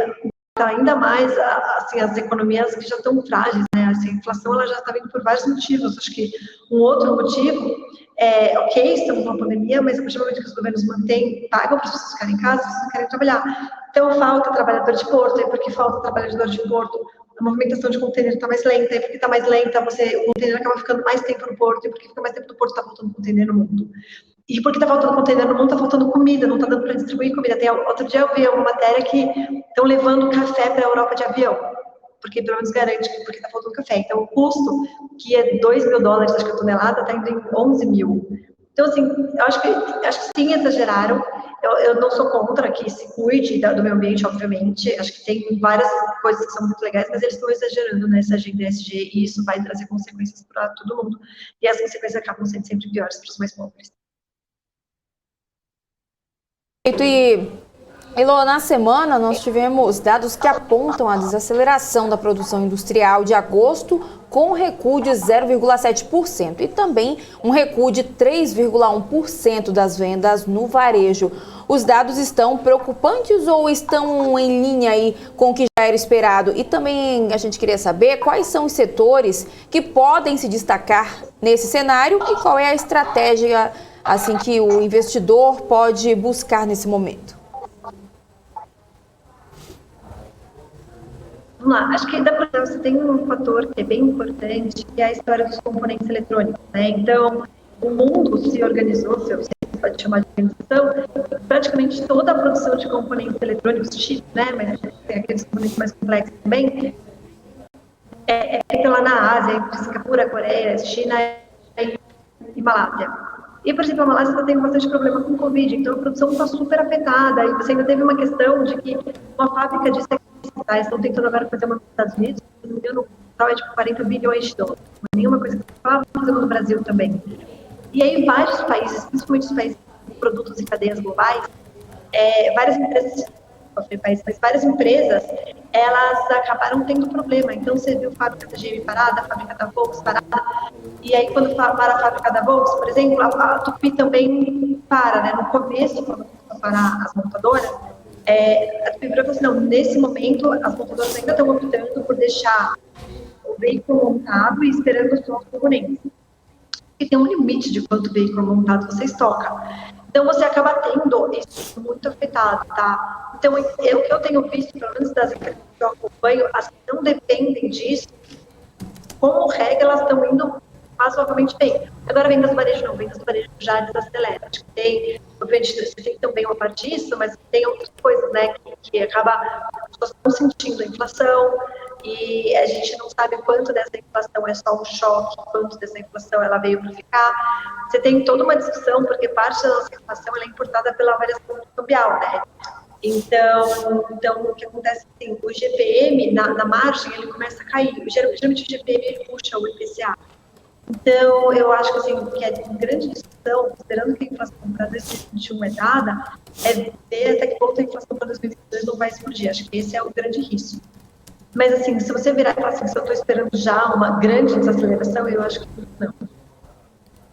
ainda mais assim, as economias que já estão frágeis, né? Assim, a inflação ela já está vindo por vários motivos. Acho que um outro motivo ok, estamos numa pandemia, mas a partir do momento que os governos pagam para as pessoas ficarem em casa, as pessoas não querem trabalhar. Então, falta trabalhador de porto, e porque falta trabalhador de porto, a movimentação de container está mais lenta, e porque está mais lenta, o container acaba ficando mais tempo no porto, e porque fica mais tempo no porto, está faltando container no mundo. E porque está faltando container no mundo, está faltando comida, não está dando para distribuir comida. Outro dia eu vi uma matéria que estão levando café para a Europa de avião, porque pelo menos garante que porque está faltando café. Então o custo, que é $2.000, acho que a tonelada, está indo em 11 mil. Então, assim, eu acho que sim, exageraram. Eu não sou contra que se cuide do meio ambiente, obviamente. Acho que tem várias coisas que são muito legais, mas eles estão exagerando nessa agenda ESG e isso vai trazer consequências para todo mundo. E as consequências acabam sendo sempre piores para os mais pobres.
E, Elô, na semana nós tivemos dados que apontam a desaceleração da produção industrial de agosto com recuo de 0,7% e também um recuo de 3,1% das vendas no varejo. Os dados estão preocupantes ou estão em linha aí com o que já era esperado? E também a gente queria saber quais são os setores que podem se destacar nesse cenário e qual é a estratégia assim que o investidor pode buscar nesse momento.
Vamos lá, acho que você tem um fator que é bem importante, que é a história dos componentes eletrônicos, né? Então, o mundo se organizou, se você pode chamar de organização, praticamente toda a produção de componentes eletrônicos, chip, né? Mas tem aqueles componentes mais complexos também, é feita lá na Ásia, em Singapura, Coreia, China e Malásia. E, por exemplo, a Malásia está tendo bastante problema com o Covid, então a produção está super afetada. E você ainda teve uma questão de que uma fábrica de secretários estão tentando agora fazer uma nos Estados Unidos, se não me engano, é tipo $40 bilhões. Não é nenhuma coisa que você fala, fazendo no Brasil também. E aí, vários países, principalmente os países de produtos e cadeias globais, várias empresas, elas acabaram tendo problema. Então, você viu a fábrica da GM parada, a fábrica da Volks parada, e aí quando para a fábrica da Volks, por exemplo, a Tupi também para, né? No começo, quando começou a parar as montadoras, a Tupi falou assim, não, nesse momento, as montadoras ainda estão optando por deixar o veículo montado e esperando só os componentes. E tem um limite de quanto veículo montado você estoca. Então, você acaba tendo isso muito afetado, tá? Então, o que eu tenho visto, pelo menos das empresas que eu acompanho, as que não dependem disso, como regra, elas estão indo razoavelmente bem. Agora, vendas do varejo não, vendas do varejo já desacelera. Acho que tem, obviamente, você tem também uma parte disso, mas tem outras coisas, né, que acaba, as pessoas estão sentindo a inflação, e a gente não sabe quanto dessa inflação é só um choque, quanto dessa inflação ela veio para ficar. Você tem toda uma discussão, porque parte da nossa inflação ela é importada pela variação cambial, né? Então, o que acontece assim, o GPM, na margem, ele começa a cair. Geralmente o GPM ele puxa o IPCA. Então, eu acho que, assim, que a grande discussão, considerando que a inflação para 2021 é dada, é ver até que ponto a inflação para 2022 não vai explodir. Acho que esse é o grande risco. Mas, assim, se você virar e falar assim, se eu estou esperando já uma grande desaceleração, eu acho que não.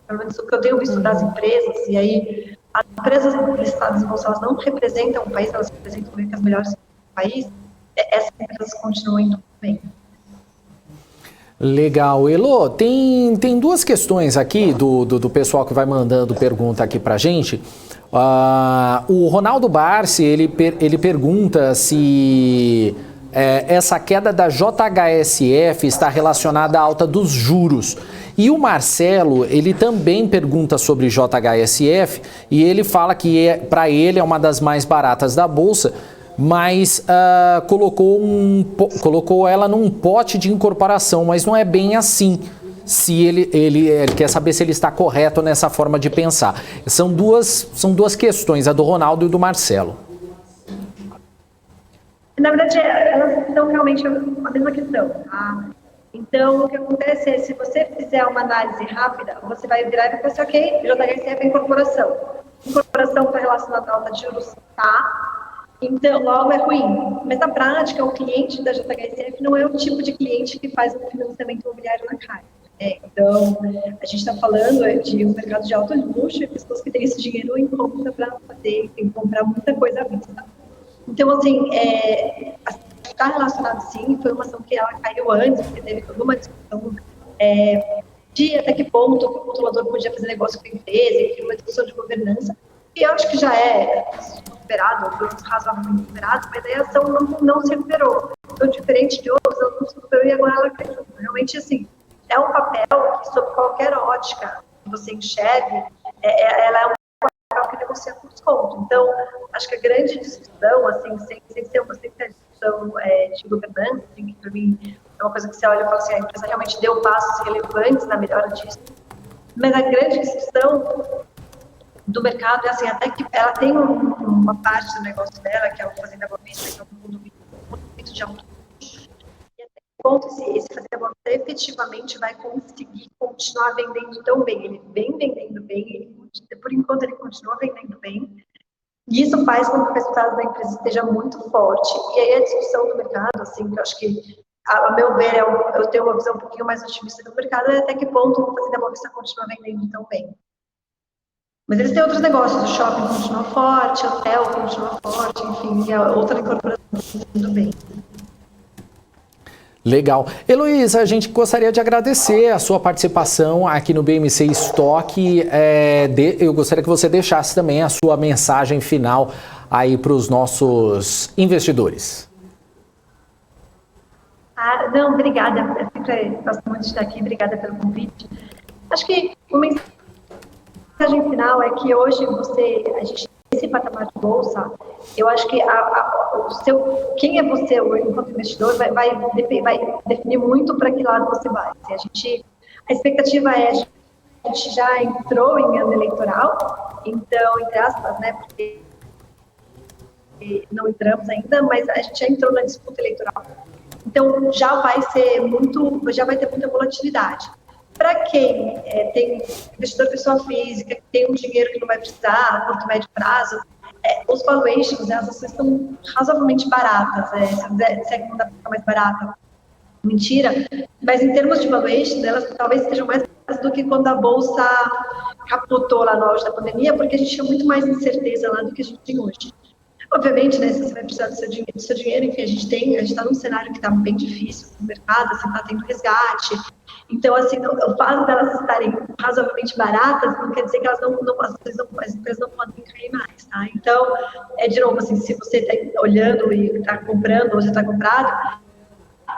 Pelo menos o que eu tenho visto das empresas, e aí as empresas listadas em bolsa, elas não representam o país, elas representam meio que as melhores do país, essas empresas continuam indo bem.
Legal. Elô, tem duas questões aqui do pessoal que vai mandando pergunta aqui pra gente. O Ronaldo Barsi, ele pergunta se essa queda da JHSF está relacionada à alta dos juros. E o Marcelo, ele também pergunta sobre JHSF e ele fala que para ele é uma das mais baratas da Bolsa, mas colocou ela num pote de incorporação, mas não é bem assim. Se ele quer saber se ele está correto nessa forma de pensar. São duas questões, a do Ronaldo e do Marcelo.
Na verdade, elas são realmente a mesma questão, tá? Então, o que acontece é, se você fizer uma análise rápida, você vai virar e vai pensar, ok, JHSF é incorporação. Incorporação está relacionada à alta de juros, tá? Então, logo é ruim. Mas, na prática, o cliente da JHSF não é o tipo de cliente que faz um financiamento imobiliário na Caixa. Então, a gente está falando de um mercado de alto luxo e pessoas que têm esse dinheiro em conta para fazer, tem que comprar muita coisa à vista. Então, assim, está relacionado sim, foi uma ação que ela caiu antes, porque teve toda uma discussão de até que ponto o controlador podia fazer negócio com a empresa, e uma discussão de governança, e eu acho que já é superado, foi razoavelmente superado, mas aí a ação não se recuperou. Então, diferente de outros, ela não se recuperou e agora ela caiu. Realmente, assim, é um papel que, sob qualquer ótica que você enxergue, ela é um papel que negocia com desconto. Então, acho que a grande discussão, assim, sem ser uma discussão de governança, assim, que para mim é uma coisa que você olha e fala assim, a empresa realmente deu passos relevantes na melhora disso. Mas a grande discussão do mercado é assim, até que ela tem uma parte do negócio dela, que é o Fazenda Boa Vista, que é um mundo muito de alto custo, e até que ponto esse Fazenda Boa Vista efetivamente vai conseguir continuar vendendo tão bem. Ele vem vendendo bem, por enquanto ele continua vendendo bem, e isso faz com que o resultado da empresa esteja muito forte. E aí a discussão do mercado, assim, que eu acho que, a meu ver, eu tenho uma visão um pouquinho mais otimista do mercado, é até que ponto o Fazenda Boa Vista continua vendendo tão bem. Mas eles têm outros negócios, o shopping continua forte, o hotel continua forte, enfim, e a outra incorporação tudo bem.
Legal. Heloísa, a gente gostaria de agradecer a sua participação aqui no BMC Stock. Eu gostaria que você deixasse também a sua mensagem final aí para os nossos investidores.
Não, obrigada. Eu sempre gosto muito de estar aqui, obrigada pelo convite. Acho que o mensagem final é que hoje a gente esse patamar de bolsa, eu acho que quem é você enquanto investidor vai definir muito para que lado você vai. A expectativa é, a gente já entrou em ano eleitoral, então, entre aspas, né, porque não entramos ainda, mas a gente já entrou na disputa eleitoral. Então, já vai ter muita volatilidade. Para quem tem investidor pessoa física, que tem um dinheiro que não vai precisar a curto e médio prazo, os valuations, as ações estão razoavelmente baratas. Se é que não dá para ficar mais barata, mentira. Mas em termos de valuations, elas talvez estejam mais baratas do que quando a bolsa capotou lá no auge da pandemia, porque a gente tinha muito mais incerteza lá do que a gente tem hoje. Obviamente, né, se você vai precisar do seu dinheiro, enfim, a gente está num cenário que está bem difícil no mercado, assim, está tendo resgate. Então, assim, o fato delas estarem razoavelmente baratas não quer dizer que as empresas não podem cair mais, tá? Então, de novo, assim, se você está olhando e está comprando ou já está comprado,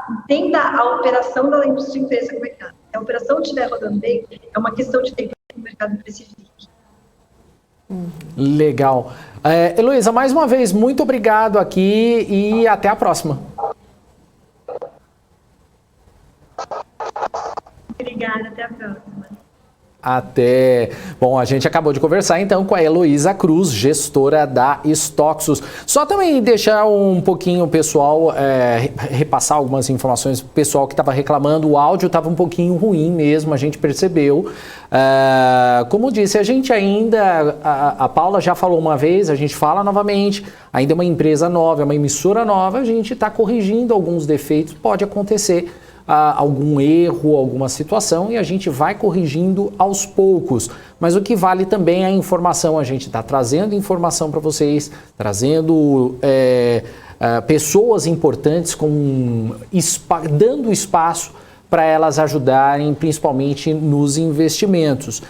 entenda a operação da sua empresa como é que está. Se a operação estiver rodando bem, é uma questão de tempo que o mercado precifique.
Legal. Heloísa, mais uma vez, muito obrigado aqui e até a próxima.
Obrigada, até a próxima.
Até. Bom, a gente acabou de conversar então com a Heloísa Cruz, gestora da Stoxos. Só também deixar um pouquinho o pessoal, repassar algumas informações pro pessoal que estava reclamando. O áudio estava um pouquinho ruim mesmo, a gente percebeu. Como disse, a gente ainda, a Paula já falou uma vez, a gente fala novamente, ainda é uma empresa nova, é uma emissora nova, a gente está corrigindo alguns defeitos, pode acontecer algum erro, alguma situação e a gente vai corrigindo aos poucos. Mas o que vale também é a informação, a gente está trazendo informação para vocês, trazendo pessoas importantes, dando espaço para elas ajudarem, principalmente nos investimentos.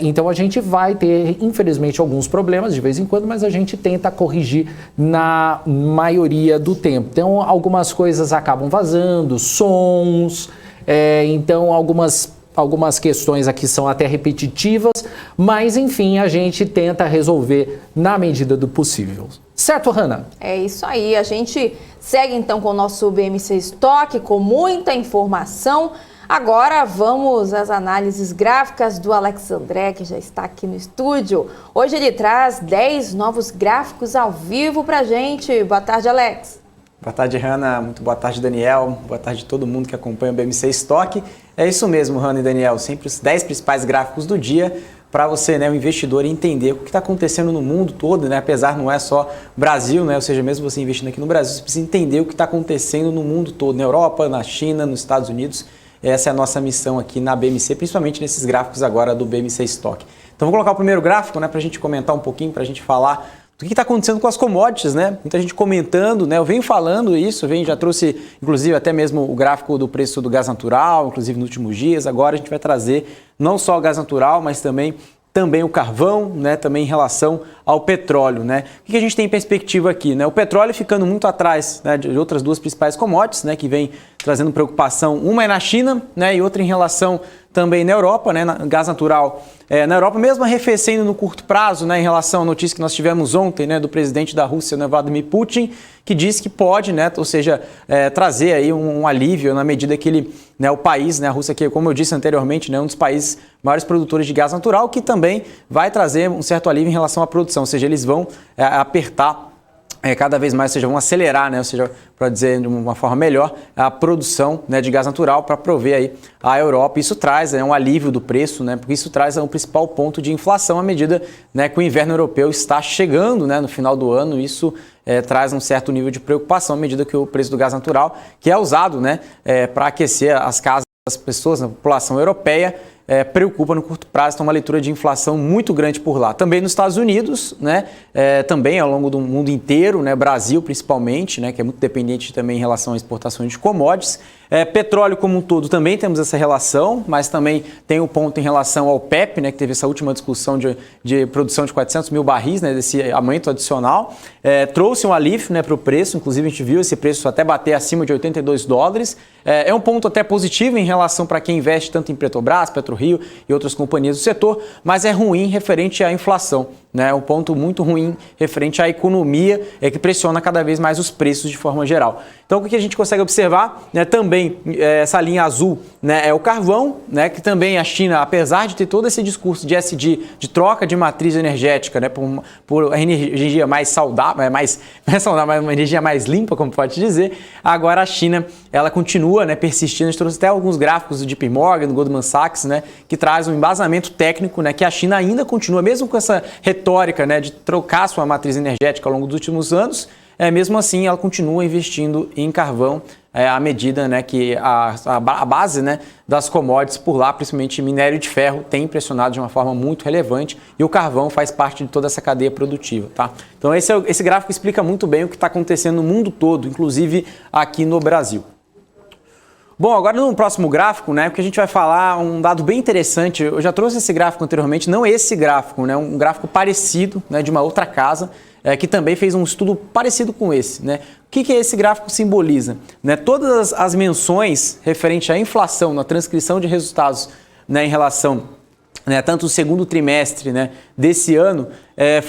Então a gente vai ter, infelizmente, alguns problemas de vez em quando, mas a gente tenta corrigir na maioria do tempo. Então algumas coisas acabam vazando, sons, então algumas questões aqui são até repetitivas, mas enfim, a gente tenta resolver na medida do possível. Certo, Hanna? É
isso aí, a gente segue então com o nosso BMC Stock, com muita informação. Agora vamos às análises gráficas do Alex André, que já está aqui no estúdio. Hoje ele traz 10 novos gráficos ao vivo pra gente. Boa tarde, Alex.
Boa tarde, Hanna. Muito boa tarde, Daniel. Boa tarde a todo mundo que acompanha o BMC Stock. É isso mesmo, Hanna e Daniel. Sempre os 10 principais gráficos do dia para você, o investidor, entender o que está acontecendo no mundo todo, apesar não é só Brasil, ou seja, mesmo você investindo aqui no Brasil, você precisa entender o que está acontecendo no mundo todo, na Europa, na China, nos Estados Unidos. Essa é a nossa missão aqui na BMC, principalmente nesses gráficos agora do BMC Stock. Então vou colocar o primeiro gráfico, para a gente comentar um pouquinho, para a gente falar do que está acontecendo com as commodities, Muita gente comentando, eu venho falando isso, já trouxe inclusive até mesmo o gráfico do preço do gás natural, inclusive nos últimos dias. Agora a gente vai trazer não só o gás natural, mas também o carvão, também em relação ao petróleo. O que a gente tem em perspectiva aqui? O petróleo ficando muito atrás de outras duas principais commodities, que vem trazendo preocupação. Uma é na China, e outra em relação também na Europa, gás natural na Europa, mesmo arrefecendo no curto prazo, em relação à notícia que nós tivemos ontem, do presidente da Rússia, Vladimir Putin, que disse que pode, ou seja, trazer aí um alívio na medida que ele, o país, a Rússia, que como eu disse anteriormente, um dos países maiores produtores de gás natural, que também vai trazer um certo alívio em relação à produção, ou seja, eles vão apertar cada vez mais, ou seja, vão acelerar, ou seja, para dizer de uma forma melhor, a produção de gás natural para prover aí a Europa. Isso traz um alívio do preço, porque isso traz um principal ponto de inflação à medida que o inverno europeu está chegando no final do ano. Isso traz um certo nível de preocupação à medida que o preço do gás natural, que é usado para aquecer as casas das pessoas, a população europeia, preocupa no curto prazo, então uma leitura de inflação muito grande por lá. Também nos Estados Unidos, também ao longo do mundo inteiro, Brasil principalmente, que é muito dependente também em relação à exportação de commodities. Petróleo como um todo também temos essa relação, mas também tem um ponto em relação ao OPEP, que teve essa última discussão de produção de 400 mil barris, desse aumento adicional. Trouxe um alívio para o preço, inclusive a gente viu esse preço até bater acima de $82. É um ponto até positivo em relação para quem investe tanto em Petrobras, PetroRio e outras companhias do setor, mas é ruim referente à inflação. Um ponto muito ruim referente à economia, que pressiona cada vez mais os preços de forma geral. Então o que a gente consegue observar também, essa linha azul, é o carvão, que também a China, apesar de ter todo esse discurso de ESG, de troca de matriz energética, por energia mais saudável, mais saudável, uma energia mais limpa, como pode dizer, agora a China ela continua persistindo. A gente trouxe até alguns gráficos do JP Morgan, do Goldman Sachs, que traz um embasamento técnico, que a China ainda continua, mesmo com essa retórica de trocar sua matriz energética ao longo dos últimos anos, mesmo assim ela continua investindo em carvão à medida que a base das commodities por lá, principalmente minério de ferro, tem impressionado de uma forma muito relevante e o carvão faz parte de toda essa cadeia produtiva. Tá? Então esse gráfico explica muito bem o que está acontecendo no mundo todo, inclusive aqui no Brasil. Bom, agora no próximo gráfico, né, porque a gente vai falar um dado bem interessante. Eu já trouxe esse gráfico anteriormente, não esse gráfico, né, um gráfico parecido, né, de uma outra casa, que também fez um estudo parecido com esse, né? O que esse gráfico simboliza? Né, todas as menções referentes à inflação na transcrição de resultados, né, em relação, né, tanto o segundo trimestre, né, desse ano,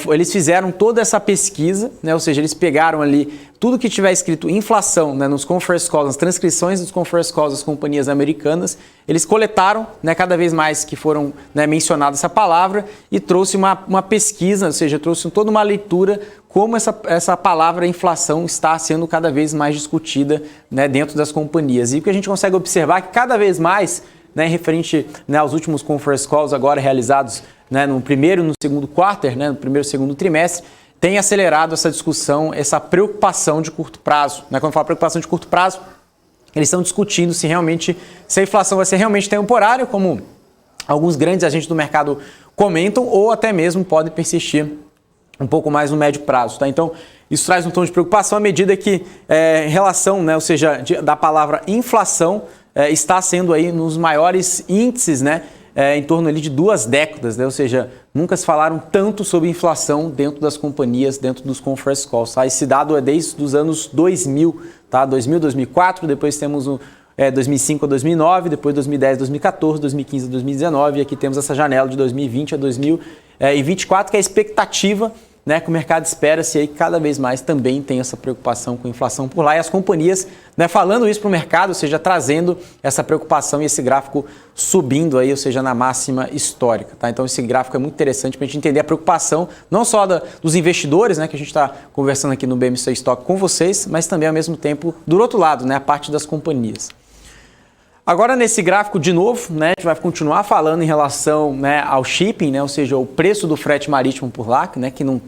eles fizeram toda essa pesquisa, né, ou seja, eles pegaram ali tudo que tiver escrito inflação, né, nos conference calls, nas transcrições dos conference calls das companhias americanas, eles coletaram, né, cada vez mais que foram, né, mencionada essa palavra e trouxe uma pesquisa, ou seja, trouxe toda uma leitura como essa palavra inflação está sendo cada vez mais discutida, né, dentro das companhias. E o que a gente consegue observar é que cada vez mais, né, referente, né, aos últimos conference calls agora realizados, né, no primeiro e no segundo quarter, né, no primeiro e segundo trimestre, tem acelerado essa discussão, essa preocupação de curto prazo. Né? Quando eu falo preocupação de curto prazo, eles estão discutindo se a inflação vai ser realmente temporária, como alguns grandes agentes do mercado comentam, ou até mesmo pode persistir um pouco mais no médio prazo. Tá? Então, isso traz um tom de preocupação à medida que, em relação, né, ou seja, da palavra inflação, está sendo aí nos maiores índices, né, em torno ali de 2 décadas, né, ou seja, nunca se falaram tanto sobre inflação dentro das companhias, dentro dos conference calls. Tá? Esse dado é desde os anos 2000, tá? 2000, 2004, depois temos o 2005 a 2009, depois 2010, 2014, 2015 a 2019, e aqui temos essa janela de 2020 a 2024, que é a expectativa, né, que o mercado espera-se aí cada vez mais também tem essa preocupação com a inflação por lá, e as companhias, né, falando isso para o mercado, ou seja, trazendo essa preocupação e esse gráfico subindo aí, ou seja, na máxima histórica. Tá? Então esse gráfico é muito interessante para a gente entender a preocupação não só dos investidores, né, que a gente está conversando aqui no BMC Stock com vocês, mas também ao mesmo tempo do outro lado, né, a parte das companhias. Agora nesse gráfico de novo, né, a gente vai continuar falando em relação, né, ao shipping, né, ou seja, o preço do frete marítimo por lá, né, que não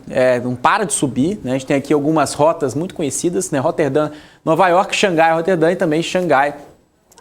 para de subir. Né, a gente tem aqui algumas rotas muito conhecidas, né, Roterdã, Nova York, Xangai, Roterdã e também Xangai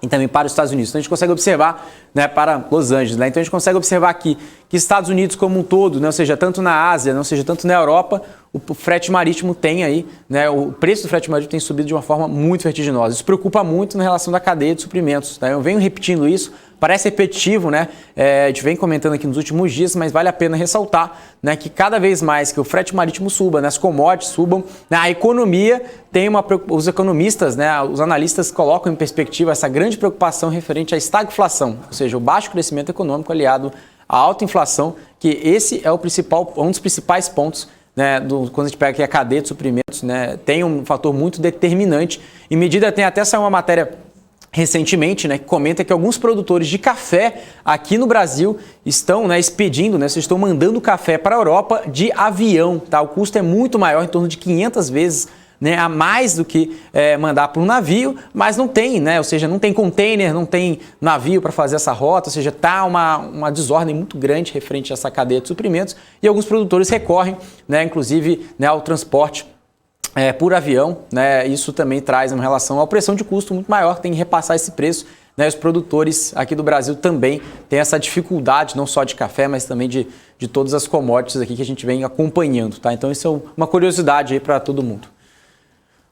e também para os Estados Unidos. Então a gente consegue observar, né, para Los Angeles. Né, então a gente consegue observar aqui que Estados Unidos como um todo, né, ou seja, tanto na Ásia, né, ou seja, tanto na Europa, o frete marítimo tem aí, né, o preço do frete marítimo tem subido de uma forma muito vertiginosa. Isso preocupa muito na relação da cadeia de suprimentos. Tá? Eu venho repetindo isso, parece repetitivo, né? A gente vem comentando aqui nos últimos dias, mas vale a pena ressaltar, né, que cada vez mais que o frete marítimo suba, né, as commodities subam, né, a economia tem os economistas, né, os analistas colocam em perspectiva essa grande preocupação referente à estagflação, ou seja, o baixo crescimento econômico aliado à alta inflação, que esse é um dos principais pontos, né, quando a gente pega aqui a cadeia de suprimentos, né, tem um fator muito determinante. Em medida, tem até saiu uma matéria recentemente, né, que comenta que alguns produtores de café aqui no Brasil estão, né, expedindo, né, estão mandando café para a Europa de avião. Tá? O custo é muito maior, em torno de 500 vezes, né, a mais do que mandar para um navio, mas não tem, né, ou seja, não tem container, não tem navio para fazer essa rota, ou seja, está uma desordem muito grande referente a essa cadeia de suprimentos e alguns produtores recorrem, né, inclusive, né, ao transporte por avião, né, isso também traz uma relação à pressão de custo muito maior, tem que repassar esse preço, né, os produtores aqui do Brasil também têm essa dificuldade, não só de café, mas também de todas as commodities aqui que a gente vem acompanhando, tá? Então isso é uma curiosidade aí para todo mundo.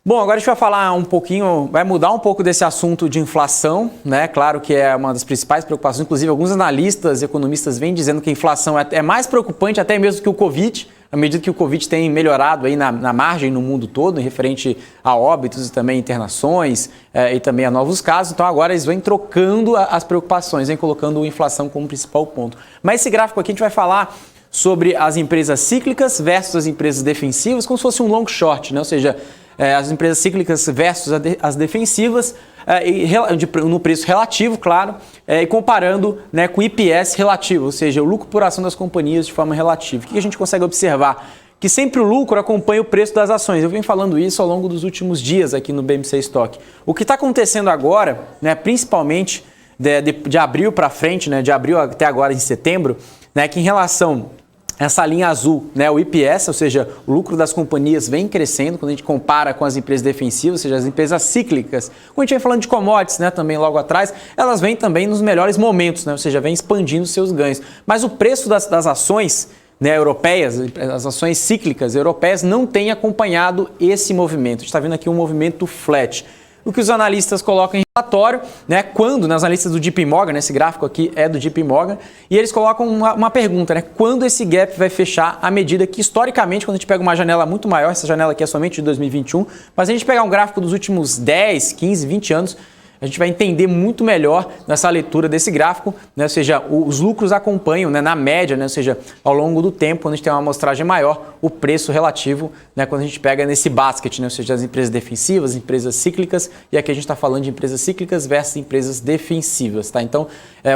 Bom, agora a gente vai falar um pouquinho, vai mudar um pouco desse assunto de inflação, né? Claro que é uma das principais preocupações, inclusive alguns analistas, economistas vêm dizendo que a inflação é mais preocupante até mesmo que o Covid, à medida que o Covid tem melhorado aí na margem no mundo todo, em referente a óbitos e também internações e também a novos casos. Então agora eles vêm trocando as preocupações, vêm colocando a inflação como principal ponto. Mas esse gráfico aqui a gente vai falar sobre as empresas cíclicas versus as empresas defensivas, como se fosse um long short, né? Ou seja, as empresas cíclicas versus as defensivas, no preço relativo, claro, e comparando, né, com o IPS relativo, ou seja, o lucro por ação das companhias de forma relativa. O que a gente consegue observar? Que sempre o lucro acompanha o preço das ações. Eu venho falando isso ao longo dos últimos dias aqui no BMC Stock. O que está acontecendo agora, né, principalmente de abril para frente, né, de abril até agora em setembro, né, que em relação essa linha azul, né, o IPS, ou seja, o lucro das companhias vem crescendo quando a gente compara com as empresas defensivas, ou seja, as empresas cíclicas. Quando a gente vem falando de commodities, né, também logo atrás, elas vêm também nos melhores momentos, né, ou seja, vem expandindo seus ganhos. Mas o preço das ações, né, europeias, as ações cíclicas europeias, não tem acompanhado esse movimento. A gente está vendo aqui um movimento flat. o que os analistas colocam em relatório, né, quando, né, os analistas do JP Morgan, né, esse gráfico aqui é do JP Morgan, e eles colocam uma pergunta, né, quando esse gap vai fechar à medida que, historicamente, quando a gente pega uma janela muito maior, essa janela aqui é somente de 2021, mas a gente pegar um gráfico dos últimos 10, 15, 20 anos, a gente vai entender muito melhor nessa leitura desse gráfico, né? Ou seja, os lucros acompanham, né, na média, né? Ou seja, ao longo do tempo, quando a gente tem uma amostragem maior, o preço relativo, né, quando a gente pega nesse basket, né? Ou seja, as empresas defensivas, empresas cíclicas, e aqui a gente está falando de empresas cíclicas versus empresas defensivas, tá? Então,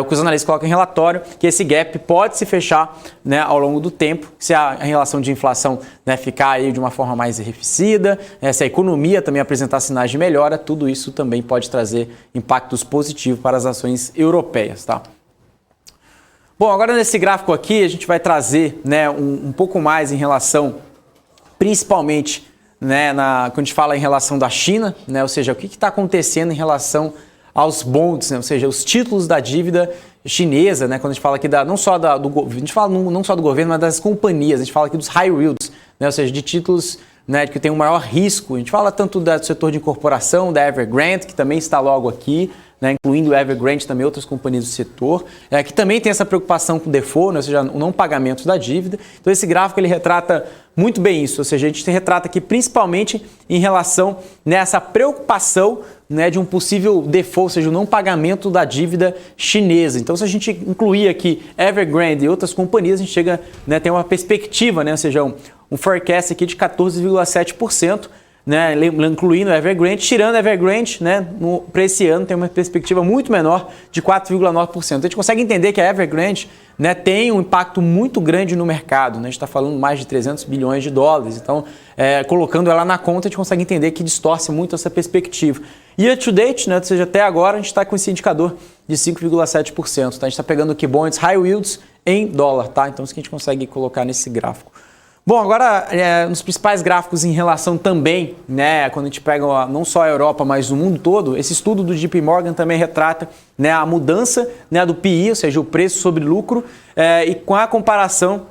o que os analistas colocam em relatório, que esse gap pode se fechar, né, ao longo do tempo, se a relação de inflação, né, ficar aí de uma forma mais arrefecida, se a economia também apresentar sinais de melhora, tudo isso também pode trazer impactos positivos para as ações europeias, tá? Bom, agora nesse gráfico aqui a gente vai trazer, né, um pouco mais em relação, principalmente, né, quando a gente fala em relação da China, né, ou seja, o que está acontecendo em relação aos bonds, né, ou seja, os títulos da dívida chinesa, né, quando a gente fala aqui não só do governo, mas das companhias, a gente fala aqui dos high yields, né, ou seja, de títulos, né, que tem um maior risco. A gente fala tanto do setor de incorporação, da Evergrande, que também está logo aqui, né, incluindo o Evergrande, também outras companhias do setor, que também tem essa preocupação com o default, né, ou seja, o não pagamento da dívida. Então esse gráfico ele retrata muito bem isso, ou seja, a gente retrata aqui principalmente em relação nessa preocupação, né, de um possível default, ou seja, o não pagamento da dívida chinesa. Então, se a gente incluir aqui Evergrande e outras companhias, a gente chega, né, tem uma perspectiva, né, ou seja, um forecast aqui de 14,7%, né, incluindo Evergrande, tirando Evergrande, né, para esse ano tem uma perspectiva muito menor de 4,9%. A gente consegue entender que a Evergrande, né, tem um impacto muito grande no mercado, né, a gente está falando mais de 300 bilhões de dólares, então colocando ela na conta a gente consegue entender que distorce muito essa perspectiva. Year to date, né, ou seja, até agora a gente está com esse indicador de 5,7%, tá? A gente está pegando aqui bonds high yields em dólar, tá? Então isso que a gente consegue colocar nesse gráfico. Bom, agora nos principais gráficos em relação também, né, quando a gente pega não só a Europa, mas o mundo todo, esse estudo do JP Morgan também retrata, né, a mudança, né, do PI, ou seja, o preço sobre lucro, e com a comparação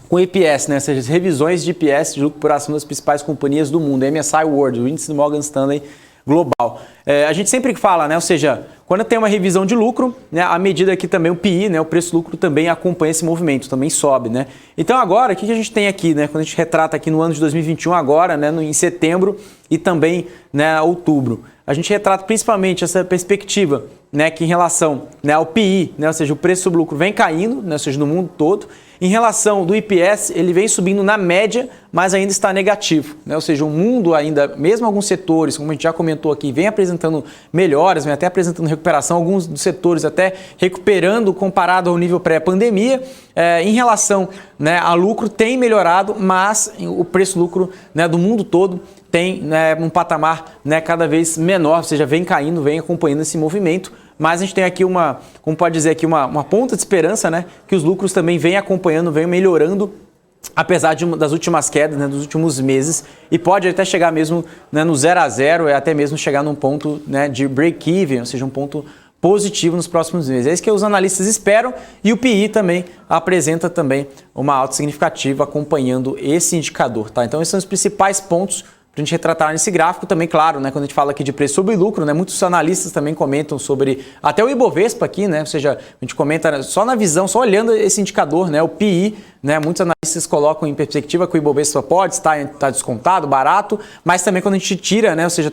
com o EPS, né, ou seja, as revisões de EPS, de lucro por ação das principais companhias do mundo, MSCI World, o índice do Morgan Stanley global. A gente sempre fala, né, ou seja, quando tem uma revisão de lucro, né, à medida que também o PI, né, o preço-lucro também acompanha esse movimento, também sobe, né? Então agora, o que a gente tem aqui, né, quando a gente retrata aqui no ano de 2021 agora, né, em setembro e também, né, outubro, a gente retrata principalmente essa perspectiva, né, que em relação, né, ao PI, né, ou seja, o preço sobre lucro vem caindo, né, ou seja, no mundo todo. Em relação do IPS, ele vem subindo na média, mas ainda está negativo, né? Ou seja, o mundo ainda, mesmo alguns setores, como a gente já comentou aqui, vem apresentando melhoras, vem até apresentando recuperação, alguns dos setores até recuperando comparado ao nível pré-pandemia. Em relação, né, a lucro tem melhorado, mas o preço-lucro, né, do mundo todo tem, né, um patamar, né, cada vez menor, ou seja, vem caindo, vem acompanhando esse movimento. Mas a gente tem aqui como pode dizer aqui, uma ponta de esperança, né, que os lucros também vêm acompanhando, vêm melhorando, apesar das últimas quedas, né, dos últimos meses, e pode até chegar mesmo, né, no 0 a 0, e até mesmo chegar num ponto, né, de break-even, ou seja, um ponto positivo nos próximos meses. É isso que os analistas esperam, e o PI também apresenta também uma alta significativa acompanhando esse indicador, tá? Então esses são os principais pontos para a gente retratar nesse gráfico também, claro, né, quando a gente fala aqui de preço sobre lucro, né, muitos analistas também comentam sobre, até o Ibovespa aqui, né, ou seja, a gente comenta só na visão, só olhando esse indicador, né, o PI, né, muitos analistas colocam em perspectiva que o Ibovespa pode estar descontado, barato, mas também quando a gente tira, né, ou seja,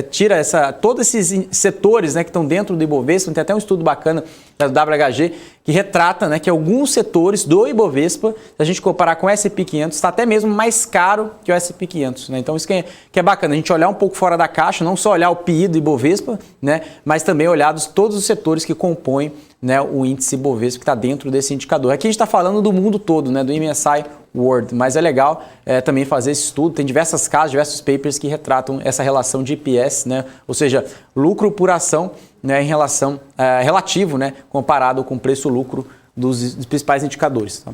tira todos esses setores, né, que estão dentro do Ibovespa, tem até um estudo bacana da WHG que retrata, né, que alguns setores do Ibovespa, se a gente comparar com o S&P 500, está até mesmo mais caro que o S&P 500, né? Então isso que é bacana, a gente olhar um pouco fora da caixa, não só olhar o PI do Ibovespa, né, mas também olhar todos os setores que compõem, né, o índice Ibovespa que está dentro desse indicador. Aqui a gente está falando do mundo todo, né, do MSCI World, mas é legal também fazer esse estudo, tem diversas casas, diversos papers que retratam essa relação de EPS, né, ou seja, lucro por ação, né, em relação relativo, né, comparado com o preço-lucro dos principais indicadores. Tá?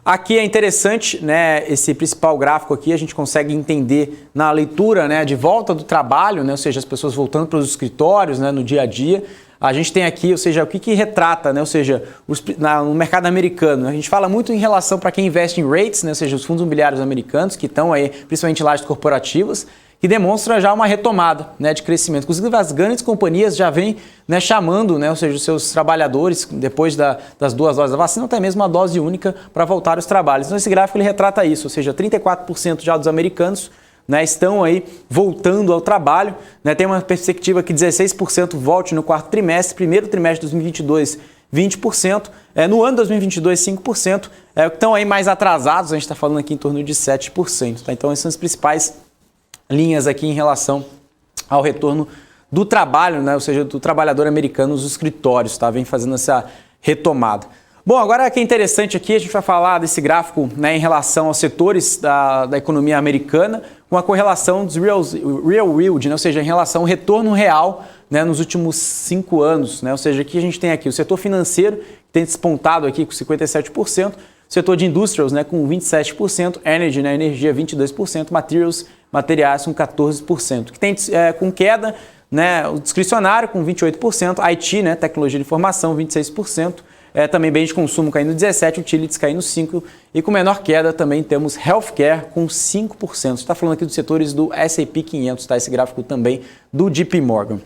Aqui é interessante, né, esse principal gráfico aqui, a gente consegue entender na leitura, né, de volta do trabalho, né, ou seja, as pessoas voltando para os escritórios, né, no dia a dia. A gente tem aqui, ou seja, o que retrata, né, ou seja, no mercado americano. A gente fala muito em relação para quem investe em REITs, né, ou seja, os fundos imobiliários americanos, que estão aí, principalmente lajes corporativas, que demonstra já uma retomada, né, de crescimento. Inclusive, as grandes companhias já vêm, né, chamando, né, ou seja, os seus trabalhadores, depois das 2 doses da vacina, até mesmo uma dose única para voltar aos trabalhos. Então, esse gráfico ele retrata isso, ou seja, 34% já dos americanos, né, estão aí voltando ao trabalho, né, tem uma perspectiva que 16% volte no quarto trimestre, primeiro trimestre de 2022, 20%, no ano de 2022, 5%, que estão aí mais atrasados, a gente está falando aqui em torno de 7%. Tá? Então, essas são as principais linhas aqui em relação ao retorno do trabalho, né, ou seja, do trabalhador americano nos escritórios, tá? Vem fazendo essa retomada. Bom, agora o que é interessante aqui, a gente vai falar desse gráfico, né, em relação aos setores da economia americana, com a correlação dos real yield, né, ou seja, em relação ao retorno real, né, nos últimos 5 anos. Né, ou seja, aqui a gente tem aqui o setor financeiro, que tem despontado aqui com 57%, o setor de industrials, né, com 27%, energy, né, energia 22%, materiais com 14%, que tem com queda, né, o discricionário com 28%, IT, né, tecnologia de informação, 26%, também bens de consumo caindo 17%, utilities caindo 5%, e com menor queda também temos healthcare com 5%. Está falando aqui dos setores do S&P 500, tá? Esse gráfico também do JP Morgan.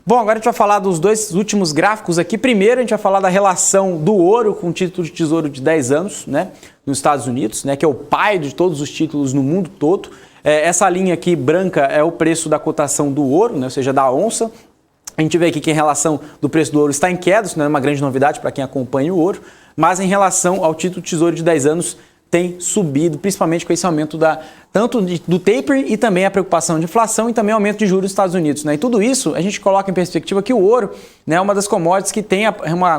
Bom, agora a gente vai falar dos 2 últimos gráficos aqui. Primeiro, a gente vai falar da relação do ouro com o título de tesouro de 10 anos, né, nos Estados Unidos, né, que é o pai de todos os títulos no mundo todo. Essa linha aqui branca é o preço da cotação do ouro, né, ou seja, da onça. A gente vê aqui que em relação do preço do ouro está em queda, isso não é uma grande novidade para quem acompanha o ouro, mas em relação ao título de tesouro de 10 anos tem subido, principalmente com esse aumento tanto do tapering e também a preocupação de inflação e também aumento de juros nos Estados Unidos. Né? E tudo isso a gente coloca em perspectiva que o ouro, né, é uma das commodities que tem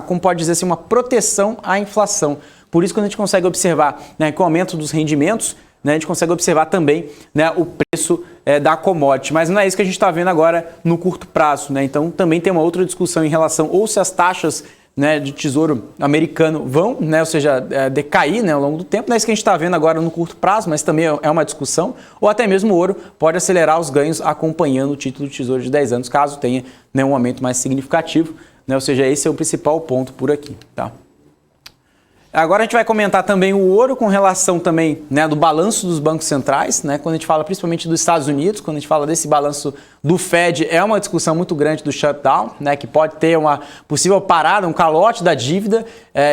como pode dizer assim, uma proteção à inflação. Por isso, quando a gente consegue observar, né, com o aumento dos rendimentos, né, a gente consegue observar também, né, o preço da commodity. Mas não é isso que a gente está vendo agora no curto prazo. Né? Então também tem uma outra discussão em relação ou se as taxas, né, de tesouro americano vão, né, ou seja, decair, né, ao longo do tempo. Não é isso que a gente está vendo agora no curto prazo, mas também é uma discussão. Ou até mesmo o ouro pode acelerar os ganhos acompanhando o título de tesouro de 10 anos, caso tenha, né, um aumento mais significativo. Né, ou seja, esse é o principal ponto por aqui. Tá? Agora a gente vai comentar também o ouro com relação também, né, do balanço dos bancos centrais, né, quando a gente fala principalmente dos Estados Unidos, quando a gente fala desse balanço do Fed, é uma discussão muito grande do shutdown, né, que pode ter uma possível parada, um calote da dívida.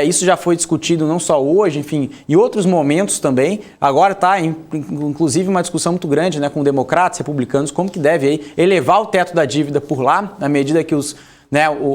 Isso já foi discutido não só hoje, enfim, em outros momentos também. Agora está, inclusive, uma discussão muito grande, né, com democratas, republicanos, como que deve aí elevar o teto da dívida por lá, na medida que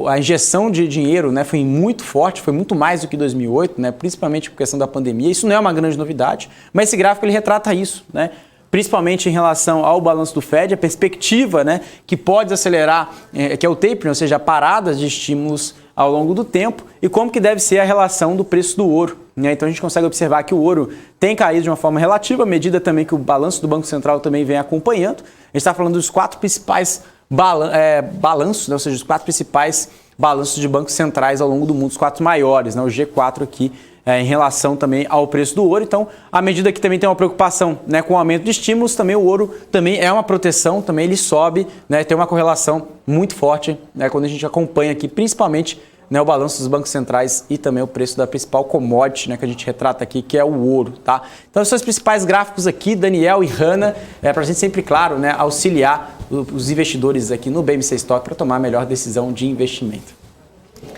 a injeção de dinheiro, né, foi muito forte, foi muito mais do que 2008, né, principalmente por questão da pandemia. Isso não é uma grande novidade, mas esse gráfico ele retrata isso, né, principalmente em relação ao balanço do Fed, a perspectiva, né, que pode acelerar, que é o tapering, ou seja, paradas de estímulos ao longo do tempo, e como que deve ser a relação do preço do ouro. Né? Então a gente consegue observar que o ouro tem caído de uma forma relativa, à medida também que o balanço do Banco Central também vem acompanhando. A gente está falando dos 4 principais balanços, né? Ou seja, os 4 principais balanços de bancos centrais ao longo do mundo, os 4 maiores, né? O G4 aqui, em relação também ao preço do ouro. Então, à medida que também tem uma preocupação, né, com o aumento de estímulos, também o ouro também é uma proteção, também ele sobe, né, tem uma correlação muito forte, né, quando a gente acompanha aqui, principalmente, né, o balanço dos bancos centrais e também o preço da principal commodity, né, que a gente retrata aqui, que é o ouro. Tá? Então, esses são os principais gráficos aqui, Daniel e Hanna, para a gente sempre, claro, né, auxiliar os investidores aqui no BMC Stock para tomar a melhor decisão de investimento.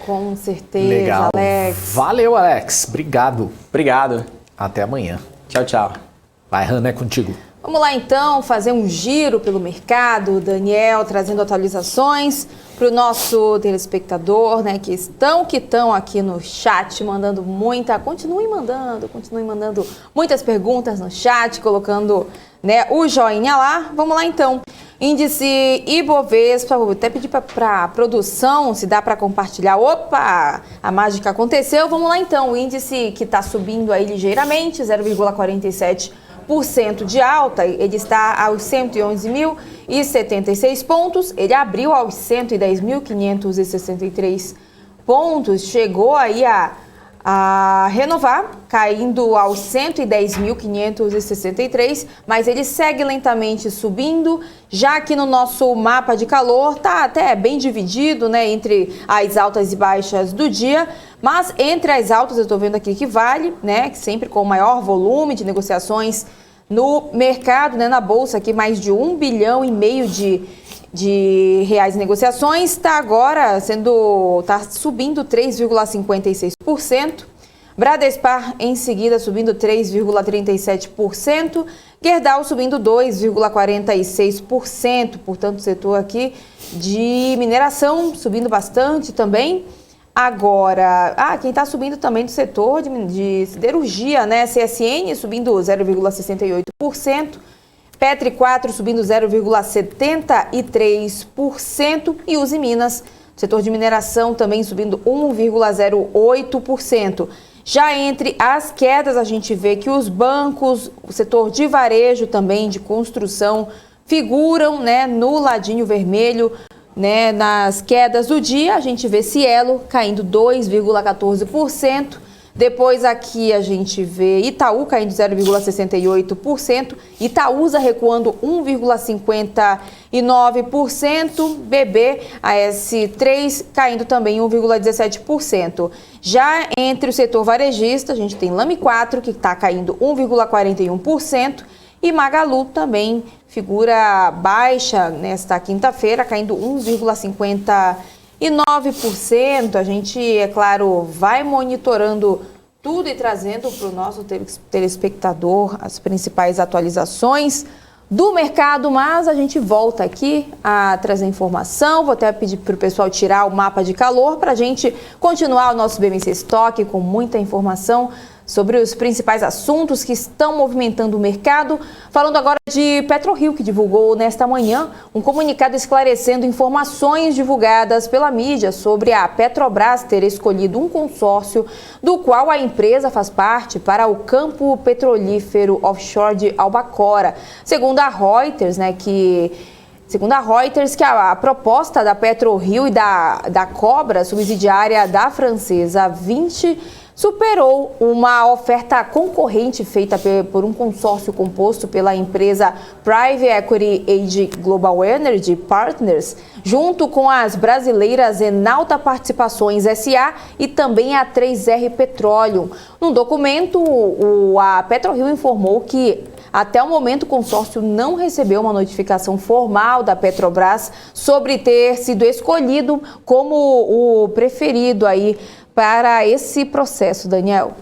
Com certeza,
legal.
Alex.
Valeu, Alex. Obrigado.
Obrigado.
Até amanhã.
Tchau, tchau.
Vai, Hanna, é contigo.
Vamos lá então fazer um giro pelo mercado, Daniel trazendo atualizações para o nosso telespectador, né, que estão aqui no chat, mandando continuem mandando muitas perguntas no chat, colocando, né, o joinha lá. Vamos lá então. Índice Ibovespa, vou até pedir para a produção se dá para compartilhar. Opa, a mágica aconteceu. Vamos lá então. O índice que está subindo aí ligeiramente, 0,47% de alta, ele está aos 111.076 pontos, ele abriu aos 110.563 pontos, chegou aí a renovar, caindo aos 110.563, mas ele segue lentamente subindo. Já aqui no nosso mapa de calor, tá até bem dividido, né, entre as altas e baixas do dia, mas entre as altas eu estou vendo aqui que Vale, né, que sempre com maior volume de negociações no mercado, né, na bolsa, aqui mais de 1,5 bilhão de reais em negociações, está agora subindo 3,56%. Bradespar em seguida subindo 3,37%, Gerdau subindo 2,46%, portanto o setor aqui de mineração subindo bastante também. Agora, quem está subindo também do setor de siderurgia, né? CSN subindo 0,68%, Petri 4 subindo 0,73% e Uzi Minas, setor de mineração também subindo 1,08%. Já entre as quedas, a gente vê que os bancos, o setor de varejo também, de construção, figuram, né, no ladinho vermelho, né, nas quedas do dia. A gente vê Cielo caindo 2,14%. Depois aqui a gente vê Itaú caindo 0,68%, Itaúsa recuando 1,59%, BBAS3 caindo também 1,17%. Já entre o setor varejista, a gente tem Lame 4, que está caindo 1,41%, e Magalu também figura baixa nesta quinta-feira, caindo 1,59%. A gente, é claro, vai monitorando tudo e trazendo para o nosso telespectador as principais atualizações do mercado, mas a gente volta aqui a trazer informação. Vou até pedir para o pessoal tirar o mapa de calor para a gente continuar o nosso BMC Stock com muita informação sobre os principais assuntos que estão movimentando o mercado. Falando agora de PetroRio, que divulgou nesta manhã um comunicado esclarecendo informações divulgadas pela mídia sobre a Petrobras ter escolhido um consórcio do qual a empresa faz parte para o campo petrolífero offshore de Albacora. Segundo a Reuters, que a proposta da PetroRio e da Cobra, subsidiária da francesa 20, superou uma oferta concorrente feita por um consórcio composto pela empresa Private Equity Age Global Energy Partners, junto com as brasileiras Enalta Participações SA e também a 3R Petroleum. Num documento, a PetroRio informou que até o momento, o consórcio não recebeu uma notificação formal da Petrobras sobre ter sido escolhido como o preferido aí para esse processo, Daniel.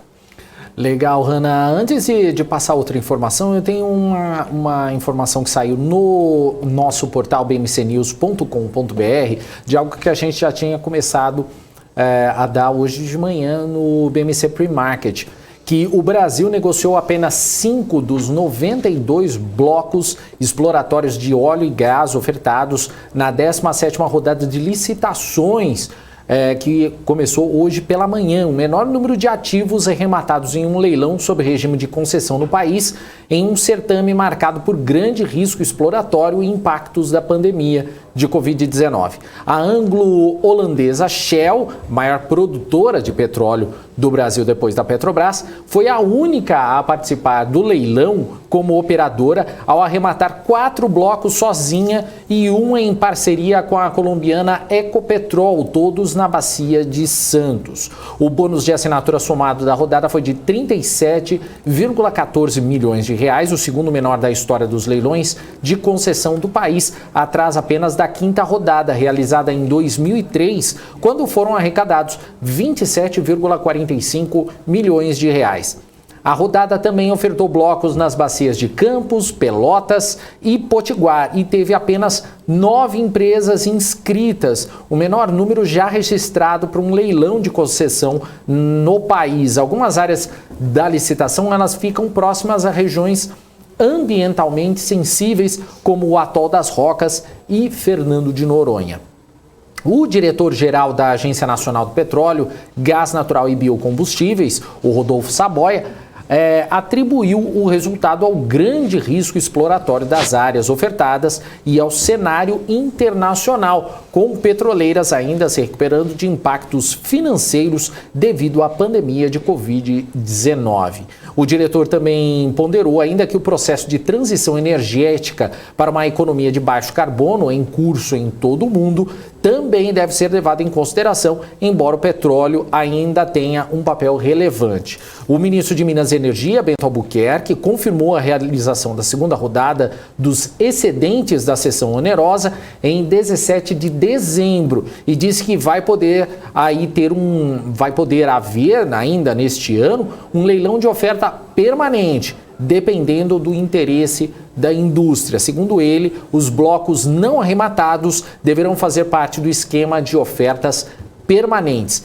Legal, Hanna. Antes de passar outra informação, eu tenho uma informação que saiu no nosso portal bmcnews.com.br de algo que a gente já tinha começado a dar hoje de manhã no BMC Pre-Market, que o Brasil negociou apenas 5 dos 92 blocos exploratórios de óleo e gás ofertados na 17ª rodada de licitações, que começou hoje pela manhã. O menor número de ativos arrematados em um leilão sob regime de concessão no país, em um certame marcado por grande risco exploratório e impactos da pandemia de Covid-19. A anglo-holandesa Shell, maior produtora de petróleo do Brasil depois da Petrobras, foi a única a participar do leilão como operadora ao arrematar 4 blocos sozinha e um em parceria com a colombiana Ecopetrol, todos na Bacia de Santos. O bônus de assinatura somado da rodada foi de 37,14 milhões de reais, o segundo menor da história dos leilões de concessão do país, atrás apenas da 5ª rodada, realizada em 2003, quando foram arrecadados 27,45 milhões de reais. A rodada também ofertou blocos nas bacias de Campos, Pelotas e Potiguar e teve apenas 9 empresas inscritas, o menor número já registrado para um leilão de concessão no país. Algumas áreas da licitação elas ficam próximas a regiões ambientalmente sensíveis, como o Atol das Rocas e Fernando de Noronha. O diretor-geral da Agência Nacional do Petróleo, Gás Natural e Biocombustíveis, o Rodolfo Saboia, atribuiu o resultado ao grande risco exploratório das áreas ofertadas e ao cenário internacional, com petroleiras ainda se recuperando de impactos financeiros devido à pandemia de Covid-19. O diretor também ponderou ainda que o processo de transição energética para uma economia de baixo carbono em curso em todo o mundo também deve ser levado em consideração, embora o petróleo ainda tenha um papel relevante. O ministro de Minas Energia, Bento Albuquerque, confirmou a realização da segunda rodada dos excedentes da sessão onerosa em 17 de dezembro e disse que vai poder haver ainda neste ano um leilão de oferta permanente, dependendo do interesse da indústria. Segundo ele, os blocos não arrematados deverão fazer parte do esquema de ofertas permanentes.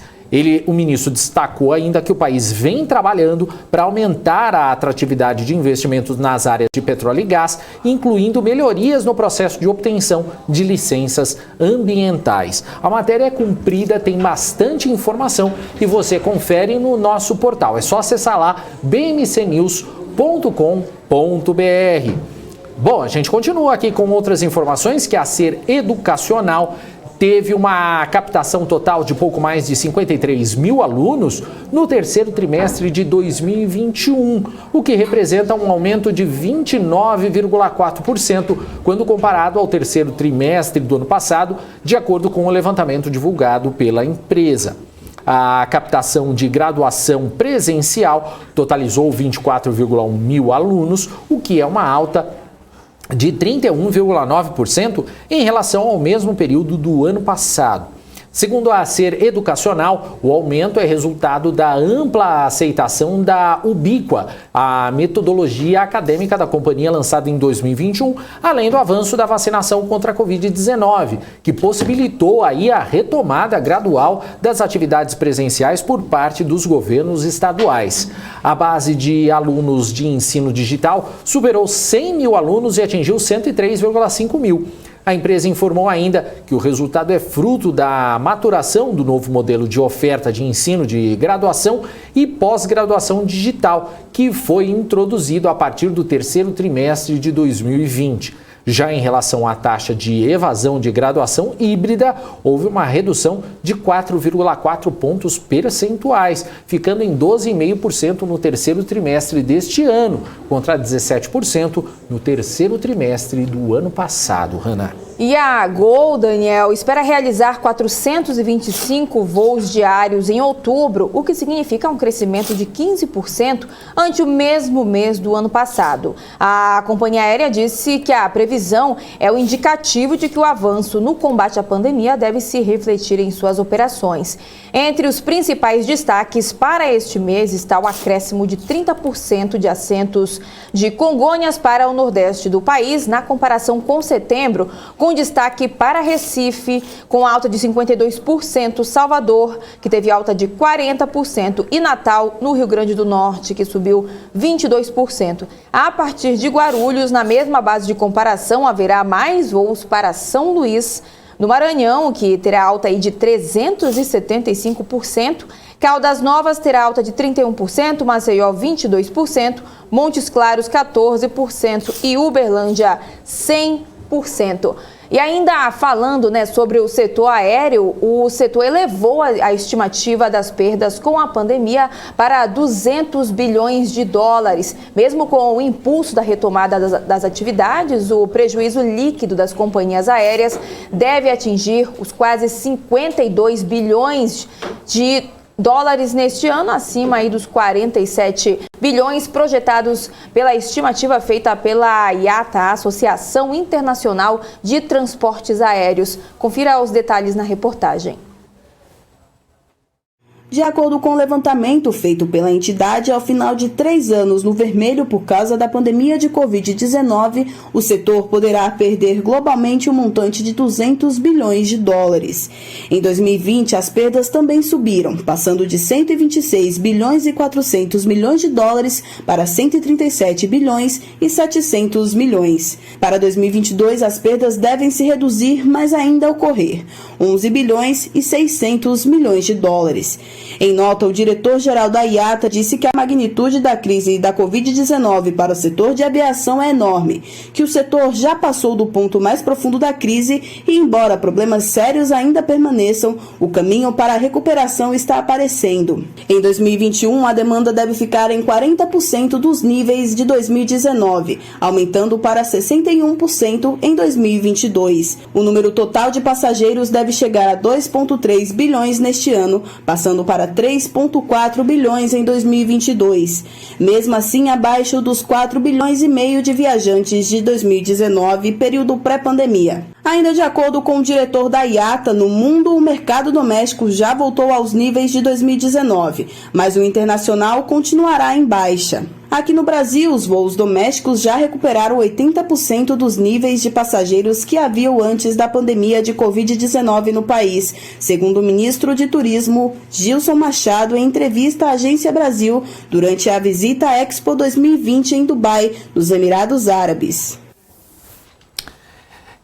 O ministro destacou ainda que o país vem trabalhando para aumentar a atratividade de investimentos nas áreas de petróleo e gás, incluindo melhorias no processo de obtenção de licenças ambientais. A matéria é comprida, tem bastante informação e você confere no nosso portal. É só acessar lá bmcnews.com.br. Bom, a gente continua aqui com outras informações que a Ser Educacional teve uma captação total de pouco mais de 53 mil alunos no terceiro trimestre de 2021, o que representa um aumento de 29,4% quando comparado ao terceiro trimestre do ano passado, de acordo com o levantamento divulgado pela empresa. A captação de graduação presencial totalizou 24,1 mil alunos, o que é uma alta de 31,9% em relação ao mesmo período do ano passado. Segundo a Ser Educacional, o aumento é resultado da ampla aceitação da Ubíqua, a metodologia acadêmica da companhia lançada em 2021, além do avanço da vacinação contra a Covid-19, que possibilitou aí a retomada gradual das atividades presenciais por parte dos governos estaduais. A base de alunos de ensino digital superou 100 mil alunos e atingiu 103,5 mil. A empresa informou ainda que o resultado é fruto da maturação do novo modelo de oferta de ensino de graduação e pós-graduação digital, que foi introduzido a partir do terceiro trimestre de 2020. Já em relação à taxa de evasão de graduação híbrida, houve uma redução de 4,4 pontos percentuais, ficando em 12,5% no terceiro trimestre deste ano, contra 17% no terceiro trimestre do ano passado. Hanna.
E a Gol, Daniel, espera realizar 425 voos diários em outubro, o que significa um crescimento de 15% ante o mesmo mês do ano passado. A companhia aérea disse que a previsão é o indicativo de que o avanço no combate à pandemia deve se refletir em suas operações. Entre os principais destaques para este mês está o acréscimo de 30% de assentos de Congonhas para o nordeste do país, na comparação com setembro, com destaque para Recife, com alta de 52%, Salvador, que teve alta de 40%, e Natal, no Rio Grande do Norte, que subiu 22%. A partir de Guarulhos, na mesma base de comparação, haverá mais voos para São Luís, no Maranhão, que terá alta aí de 375%, Caldas Novas terá alta de 31%, Maceió 22%, Montes Claros 14% e Uberlândia 100%. E ainda falando, sobre o setor aéreo, o setor elevou a estimativa das perdas com a pandemia para 200 bilhões de dólares. Mesmo com o impulso da retomada das atividades, o prejuízo líquido das companhias aéreas deve atingir os quase 52 bilhões de dólares neste ano, acima aí dos 47 bilhões projetados pela estimativa feita pela IATA, a Associação Internacional de Transportes Aéreos. Confira os detalhes na reportagem.
De acordo com o levantamento feito pela entidade, ao final de 3 anos no vermelho por causa da pandemia de Covid-19, o setor poderá perder globalmente um montante de 200 bilhões de dólares. Em 2020, as perdas também subiram, passando de 126 bilhões e 400 milhões de dólares para 137 bilhões e 700 milhões. Para 2022, as perdas devem se reduzir, mas ainda ocorrer, 11 bilhões e 600 milhões de dólares. Em nota, o diretor-geral da IATA disse que a magnitude da crise da Covid-19 para o setor de aviação é enorme, que o setor já passou do ponto mais profundo da crise e, embora problemas sérios ainda permaneçam, o caminho para a recuperação está aparecendo. Em 2021, a demanda deve ficar em 40% dos níveis de 2019, aumentando para 61% em 2022. O número total de passageiros deve chegar a 2,3 bilhões neste ano, passando para 3,4 bilhões em 2022, mesmo assim abaixo dos 4,5 bilhões de viajantes de 2019, período pré-pandemia. Ainda de acordo com o diretor da IATA, no mundo o mercado doméstico já voltou aos níveis de 2019, mas o internacional continuará em baixa. Aqui no Brasil, os voos domésticos já recuperaram 80% dos níveis de passageiros que haviam antes da pandemia de Covid-19 no país, segundo o ministro de Turismo, Gilson Machado, em entrevista à Agência Brasil durante a visita à Expo 2020 em Dubai, nos Emirados Árabes.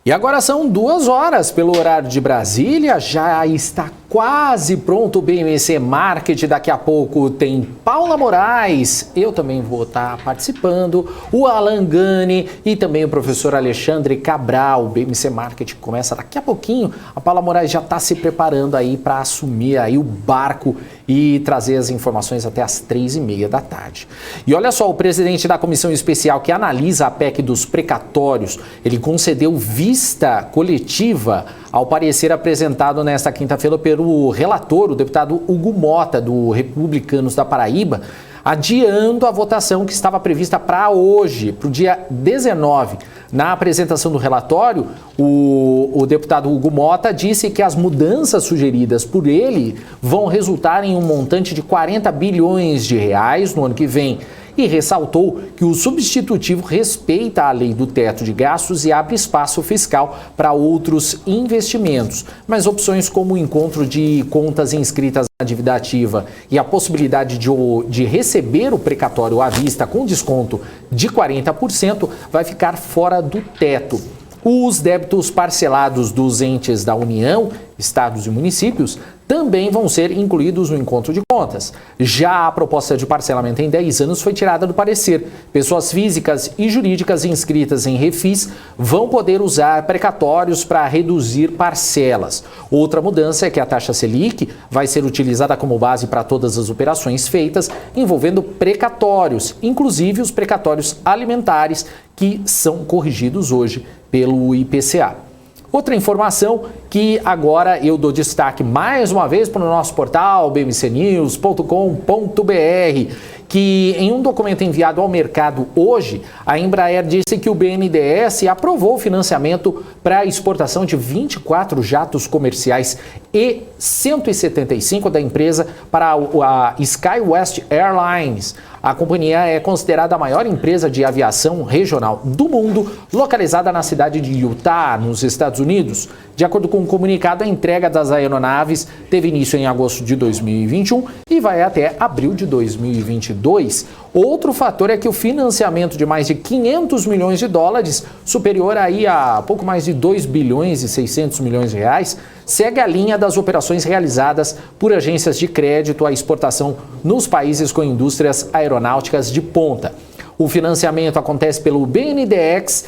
E agora são 2 horas pelo horário de Brasília, já está quase pronto o BMC Market, daqui a pouco tem Paula Moraes, eu também vou estar participando, o Alan Gani e também o professor Alexandre Cabral. O BMC Market começa daqui a pouquinho, a Paula Moraes já está se preparando aí para assumir aí o barco e trazer as informações até as 3h30 da tarde. E olha só, o presidente da comissão especial que analisa a PEC dos precatórios, ele concedeu vista coletiva ao parecer apresentado nesta quinta-feira pelo relator, o deputado Hugo Mota, do Republicanos da Paraíba, adiando a votação que estava prevista para hoje, para o dia 19. Na apresentação do relatório, o deputado Hugo Mota disse que as mudanças sugeridas por ele vão resultar em um montante de 40 bilhões de reais no ano que vem. E ressaltou que o substitutivo respeita a lei do teto de gastos e abre espaço fiscal para outros investimentos. Mas opções como o encontro de contas inscritas na dívida ativa e a possibilidade de receber o precatório à vista com desconto de 40% vai ficar fora do teto. Os débitos parcelados dos entes da União, estados e municípios também vão ser incluídos no encontro de contas. Já a proposta de parcelamento em 10 anos foi tirada do parecer. Pessoas físicas e jurídicas inscritas em refis vão poder usar precatórios para reduzir parcelas. Outra mudança é que a taxa Selic vai ser utilizada como base para todas as operações feitas envolvendo precatórios, inclusive os precatórios alimentares que são corrigidos hoje pelo IPCA. Outra informação que agora eu dou destaque mais uma vez para o nosso portal bmcnews.com.br, que em um documento enviado ao mercado hoje, a Embraer disse que o BNDES aprovou o financiamento para a exportação de 24 jatos comerciais e 175 da empresa para a SkyWest Airlines. A companhia é considerada a maior empresa de aviação regional do mundo, localizada na cidade de Utah, nos Estados Unidos. De acordo com o comunicado, a entrega das aeronaves teve início em agosto de 2021 e vai até abril de 2022. Outro fator é que o financiamento de mais de 500 milhões de dólares, superior aí a pouco mais de 2 bilhões e 600 milhões de reais, segue a linha das operações realizadas por agências de crédito à exportação nos países com indústrias aeronáuticas de ponta. O financiamento acontece pelo BNDES,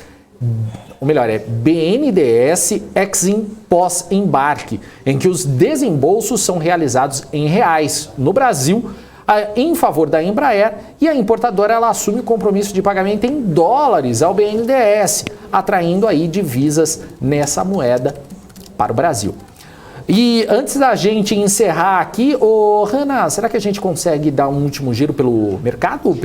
ou melhor, é BNDES Exim pós-embarque, em que os desembolsos são realizados em reais no Brasil, em favor da Embraer, e a importadora ela assume o compromisso de pagamento em dólares ao BNDES, atraindo aí divisas nessa moeda para o Brasil. E antes da gente encerrar aqui, Hanna, será que a gente consegue dar um último giro pelo mercado,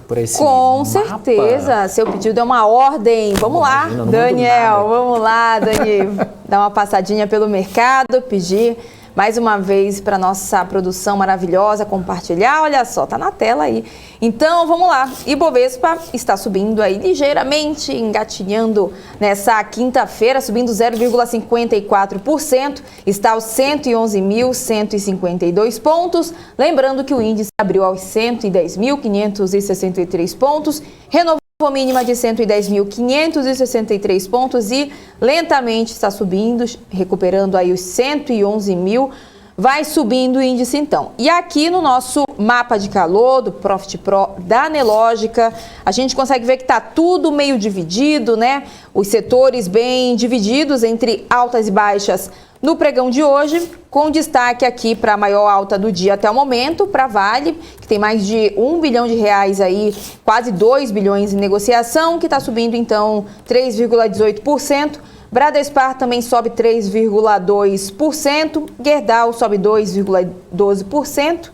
por esse
Com
mapa?
certeza, seu pedido é uma ordem. Vamos lá, Daniel, vamos lá, Dani, dar uma passadinha pelo mercado, pedir mais uma vez para nossa produção maravilhosa compartilhar. Olha só, tá na tela aí. Então, vamos lá. Ibovespa está subindo aí ligeiramente, engatinhando nessa quinta-feira, subindo 0,54%, está aos 111.152 pontos. Lembrando que o índice abriu aos 110.563 pontos, renovou a mínima de 110.563 pontos e lentamente está subindo, recuperando aí os 111 mil, vai subindo o índice então. E aqui no nosso mapa de calor do Profit Pro da Nelogica, a gente consegue ver que está tudo meio dividido, né? Os setores bem divididos entre altas e baixas no pregão de hoje, com destaque aqui para a maior alta do dia até o momento, para a Vale, que tem mais de 1 bilhão de reais aí, quase 2 bilhões em negociação, que está subindo então 3,18%. Bradespar também sobe 3,2%, Gerdau sobe 2,12%.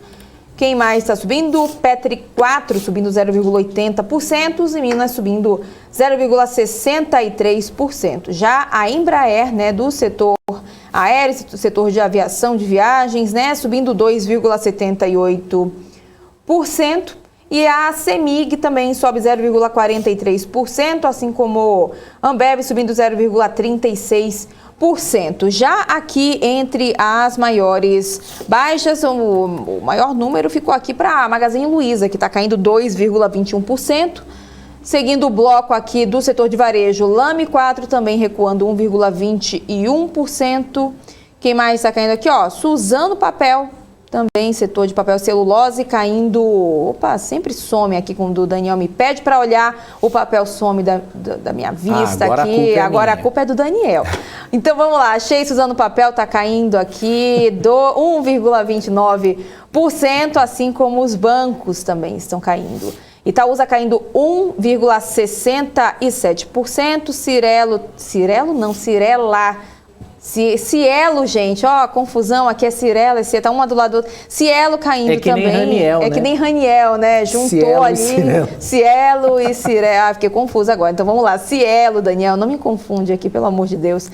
Quem mais está subindo? Petri 4 subindo 0,80% e Minas subindo 0,63%. Já a Embraer, né, do setor aéreo, setor de aviação de viagens, né, subindo 2,78%. E a CEMIG também sobe 0,43%, assim como Ambev subindo 0,36%. Já aqui entre as maiores baixas, o maior número ficou aqui para a Magazine Luiza, que está caindo 2,21%. Seguindo o bloco aqui do setor de varejo, Lame 4 também recuando 1,21%. Quem mais está caindo aqui? Ó, Suzano Papel. Também setor de papel celulose caindo, opa, sempre some aqui quando o Daniel me pede para olhar, o papel some da minha vista aqui, agora a culpa é do Daniel. Então vamos lá, Shein Suzano Papel está caindo aqui do 1,29%, assim como os bancos também estão caindo. Itaúsa caindo 1,67%, Cielo não, Cirela. Cielo, gente, ó, confusão, aqui é Cirela, tá uma do lado do outro. Cielo caindo também.
Nem Raniel,
é
né?
que nem Raniel, né? Juntou
Cielo
ali
e
Cielo e Cirela. Ah, fiquei confusa agora. Então vamos lá. Cielo, Daniel, não me confunde aqui, pelo amor de Deus.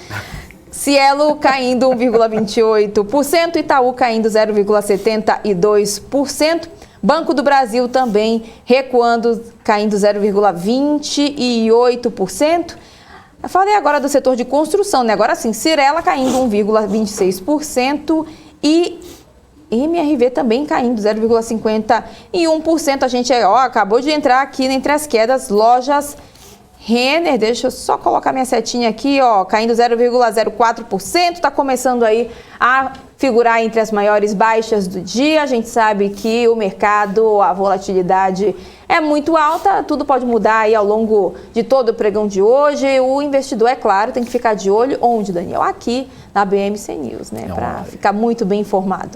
Cielo caindo 1,28%, Itaú caindo 0,72%. Banco do Brasil também recuando, caindo 0,28%. Eu falei agora do setor de construção, né? Agora sim, Cirela caindo 1,26% e MRV também caindo 0,51%. A gente acabou de entrar aqui entre as quedas, Lojas Renner, deixa eu só colocar minha setinha aqui, ó, caindo 0,04%, está começando aí a figurar entre as maiores baixas do dia. A gente sabe que o mercado, a volatilidade é muito alta, tudo pode mudar aí ao longo de todo o pregão de hoje. O investidor, é claro, tem que ficar de olho onde, Daniel? Aqui na BMC News, né, para ficar muito bem informado.